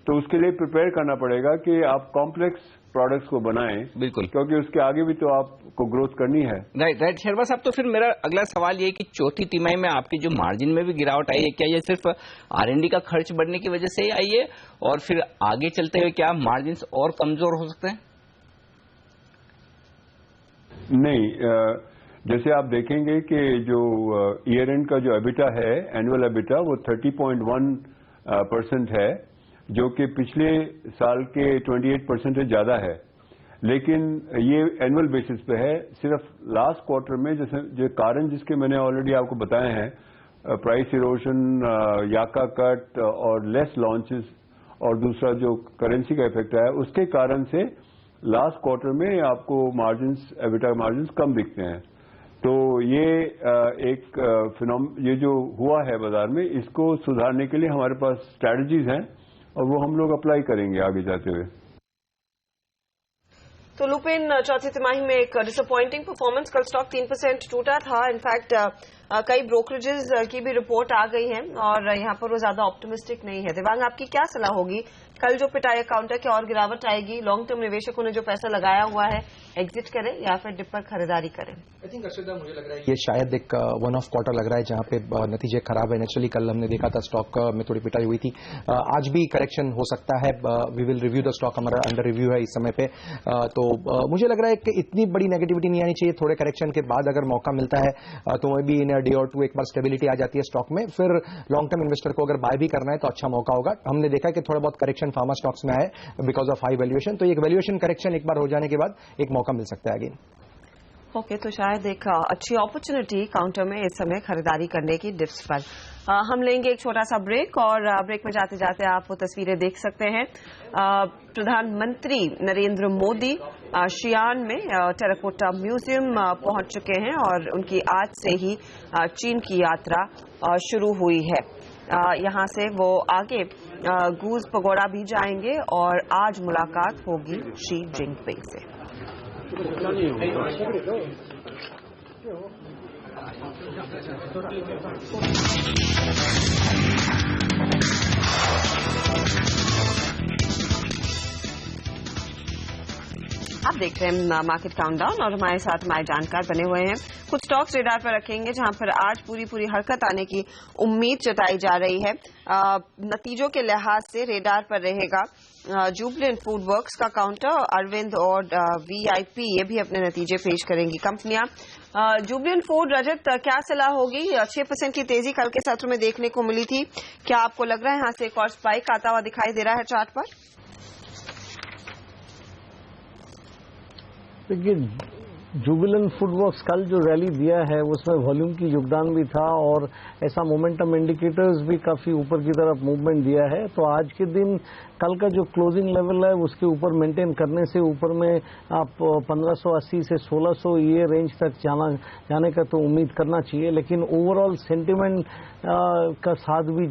तो उसके लिए प्रिपेयर करना पड़ेगा कि आप कॉम्प्लेक्स प्रोडक्ट्स को बनाएं, बिल्कुल, क्योंकि उसके आगे भी तो आपको ग्रोथ करनी है। राइट शर्मा साहब, तो फिर मेरा अगला सवाल ये है कि चौथी तिमाही में आपकी जो मार्जिन में भी गिरावट आई है, क्या ये सिर्फ R&D का खर्च बढ़ने की वजह से ही आई है, और फिर आगे चलते हुए क्या मार्जिन और कमजोर हो सकते हैं? नहीं, जैसे आप देखेंगे कि जो ईयर एंड का जो एबिटा है, एनुअल एबिटा, वो 30.1% है, जो कि पिछले साल के 28% से ज्यादा है। लेकिन ये एनुअल बेसिस पे है। सिर्फ लास्ट क्वार्टर में जैसे जो कारण जिसके मैंने ऑलरेडी आपको बताए हैं, प्राइस इरोशन, याका कट और लेस लॉन्चेस, और दूसरा जो करेंसी का इफेक्ट है, उसके कारण से लास्ट क्वार्टर में आपको मार्जिन्स, एबिटा मार्जिन्स कम दिखते हैं। तो ये ये जो हुआ है बाजार में, इसको सुधारने के लिए हमारे पास स्ट्रैटेजीज हैं और वो हम लोग अप्लाई करेंगे आगे जाते हुए। तो लुपिन चौथी तिमाही में एक डिसअपॉइंटिंग परफॉर्मेंस, कल स्टॉक 3% टूटा था। इनफैक्ट कई ब्रोकरेजेस की भी रिपोर्ट आ गई है और यहाँ पर वो ज्यादा ऑप्टिमिस्टिक नहीं है। दिवांग, आपकी क्या सलाह होगी? कल जो पिटाई काउंटर की और गिरावट आएगी, लॉन्ग टर्म निवेशकों ने जो पैसा लगाया हुआ है एग्जिट करें या फिर डिप पर खरीदारी करें? आई थिंक अर्शदा, मुझे लग रहा है ये शायद एक वन ऑफ क्वार्टर लग रहा है जहां पे नतीजे खराब है। नेचुरली कल हमने देखा था स्टॉक में थोड़ी पिटाई हुई थी, आज भी करेक्शन हो सकता है। We will review the stock, हमारा अंडर रिव्यू है इस समय पे। तो मुझे लग रहा है कि इतनी बड़ी नेगेटिविटी नहीं आनी चाहिए। थोड़े करेक्शन के बाद अगर मौका मिलता है तो मे बी इन डे और टू एक बार स्टेबिलिटी आ जाती है स्टॉक में, फिर लॉन्ग टर्म इन्वेस्टर को अगर बाय भी करना है तो अच्छा मौका होगा। हमने देखा कि थोड़ा बहुत करेक्शन फार्मा स्टॉक्स में आए बिकॉज ऑफ हाई वैल्यूएशन, तो एक वैल्यूएशन करेक्शन एक बार हो जाने के बाद एक मौका मिल सकता है आगे। ओके, तो शायद एक अच्छी अपॉर्चुनिटी काउंटर में इस समय खरीदारी करने की डिप्स पर। हम लेंगे एक छोटा सा ब्रेक और ब्रेक में जाते जाते आप वो तस्वीरें देख सकते हैं। प्रधानमंत्री नरेंद्र मोदी शियान में टेराकोटा म्यूजियम पहुंच चुके हैं और उनकी आज से ही चीन की यात्रा शुरू हुई है। यहां से वो आगे गूज पगोड़ा भी जाएंगे और आज मुलाकात होगी शी जिनपिंग से। आप देख रहे हैं मार्केट काउंटडाउन और हमारे साथ हमारे जानकार बने हुए हैं। कुछ स्टॉक्स रेडार पर रखेंगे जहां पर आज पूरी हरकत आने की उम्मीद जताई जा रही है। नतीजों के लिहाज से रेडार पर रहेगा जुबलेंट फूड वर्क्स का काउंटर, अरविंद और VIP ये भी अपने नतीजे पेश करेंगी कंपनियां। जुबलेंट फूड, रजत, क्या सलाह होगी? 6% की तेजी कल के सत्र में देखने को मिली थी, क्या आपको लग रहा है यहाँ से एक और स्पाइक आता हुआ दिखाई दे रहा है चार्ट पर? देखिए, जुबिलेंट फूडवर्क्स कल जो रैली दिया है उसमें वॉल्यूम की योगदान भी था और ऐसा मोमेंटम इंडिकेटर्स भी काफी ऊपर की तरफ मूवमेंट दिया है। तो आज के दिन कल का जो क्लोजिंग लेवल है उसके ऊपर मेंटेन करने से ऊपर में आप 1580 से 1600 ये रेंज तक जाने का तो उम्मीद करना चाहिए। लेकिन ओवरऑल सेंटिमेंट का साथ भी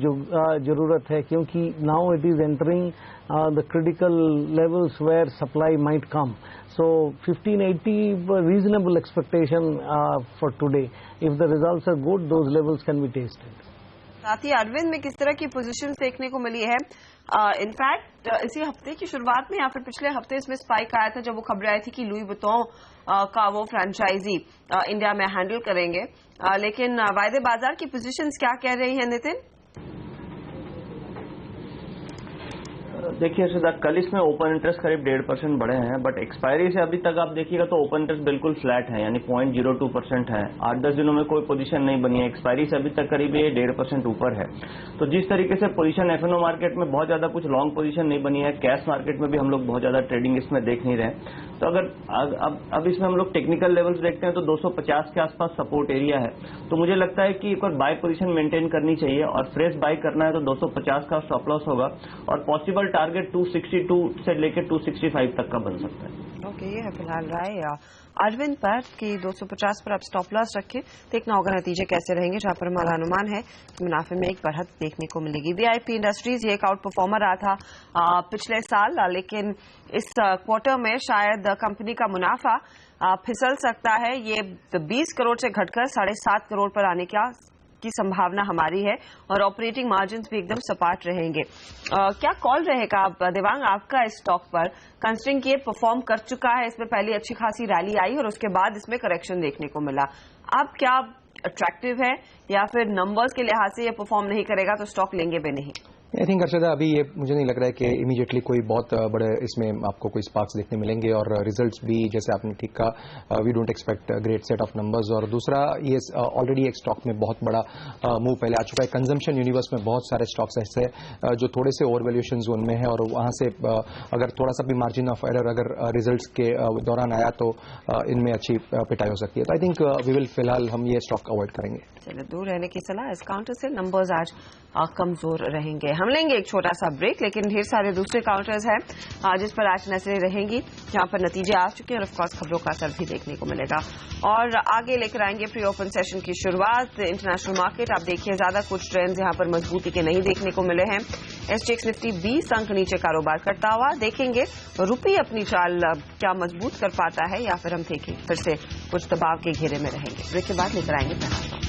जरूरत है, क्योंकि now it is entering the critical levels where supply might come. So 1580 reasonable expectation for today. If the results are good, those levels can be tasted. साथ ही अरविंद में किस तरह की पोजीशन देखने को मिली है? इनफैक्ट इसी हफ्ते की शुरुआत में या फिर पिछले हफ्ते इसमें स्पाइक आया था जब वो खबरें आई थी कि लुई वुइटन का वो फ्रेंचाइजी इंडिया में हैंडल करेंगे। लेकिन वायदे बाजार की पोजीशंस क्या कह रही हैं नितिन? देखिए सुधा, कल इसमें ओपन इंटरेस्ट करीब 1.5% बढ़े हैं, बट एक्सपायरी से अभी तक आप देखिएगा तो ओपन इंटरेस्ट बिल्कुल फ्लैट है, यानी 0.02% है। 8-10 दिनों में कोई पोजीशन नहीं बनी है, एक्सपायरी से अभी तक करीब ये 1.5% ऊपर है। तो जिस तरीके से पोजीशन एफएनओ मार्केट में बहुत ज्यादा कुछ लॉन्ग पोजीशन नहीं बनी है, कैश मार्केट में भी हम लोग बहुत ज्यादा ट्रेडिंग इसमें देख नहीं रहे। तो अगर अब इसमें हम लोग टेक्निकल लेवल्स देखते हैं तो 250 के आसपास सपोर्ट एरिया है। तो मुझे लगता है कि एक और बाय पोजीशन मेंटेन करनी चाहिए, और फ्रेश बाय करना है तो 250 का स्टॉप लॉस होगा, और पॉसिबल टारगेट 262 से लेकर 265 तक का बन सकता है। ओके, ये है फिलहाल राय अरविंद पर कि 250 पर आप स्टॉप लॉस रखें। देखना होगा नतीजे कैसे रहेंगे, जहां पर हमारा अनुमान है कि मुनाफे में एक बढ़त देखने को मिलेगी। वीआईपी इंडस्ट्रीज ये एक आउट परफॉर्मर रहा था पिछले साल, लेकिन इस क्वार्टर में शायद कंपनी का मुनाफा फिसल सकता है। ये 20 करोड़ से घटकर 7.5 करोड़ पर आने की संभावना हमारी है, और ऑपरेटिंग मार्जिन्स भी एकदम सपाट रहेंगे। क्या कॉल रहेगा देवांग आपका इस स्टॉक पर, कंसिडरिंग कि ये परफॉर्म कर चुका है, इसमें पहले अच्छी खासी रैली आई और उसके बाद इसमें करेक्शन देखने को मिला। अब क्या अट्रैक्टिव है, या फिर नंबर्स के लिहाज से ये परफॉर्म नहीं करेगा तो स्टॉक लेंगे भी नहीं? आई थिंक अर्शदा, अभी ये मुझे नहीं लग रहा है कि इमीडिएटली कोई बहुत बड़े इसमें आपको कोई स्पार्क्स देखने मिलेंगे, और रिजल्ट्स भी जैसे आपने ठीक कहा, we don't expect great set of numbers. और दूसरा, ये ऑलरेडी एक स्टॉक में बहुत बड़ा मूव पहले आ चुका है। कंजम्पशन यूनिवर्स में बहुत सारे स्टॉक्स ऐसे जो थोड़े से ओवर वैल्यूएशन जोन में है, और वहां से अगर थोड़ा सा भी मार्जिन ऑफ एरर अगर रिजल्ट्स के दौरान आया तो इनमें अच्छी पिटाई हो सकती है। तो आई थिंक वी विल फिलहाल हम ये स्टॉक अवॉइड करेंगे। चलिए, दूर रहने की सलाह इस काउंटर से। नंबर्स आज कमजोर रहेंगे। हम लेंगे एक छोटा सा ब्रेक, लेकिन ढेर सारे दूसरे काउंटर्स हैं जिस पर आज नजरें रहेंगी, जहां पर नतीजे आ चुके हैं और ऑफकोर्स खबरों का असर भी देखने को मिलेगा। और आगे लेकर आएंगे प्री ओपन सेशन की शुरुआत। इंटरनेशनल मार्केट आप देखिए, ज्यादा कुछ ट्रेंड्स यहां पर मजबूती के नहीं देखने को मिले हैं। एसटीएक्स निफ्टी 20 अंक नीचे कारोबार करता हुआ, देखेंगे रुपये अपनी चाल क्या मजबूत कर पाता है, या फिर हम देखें फिर से कुछ दबाव के घेरे में रहेंगे। ब्रेक के बाद लेकर आएंगे पहला।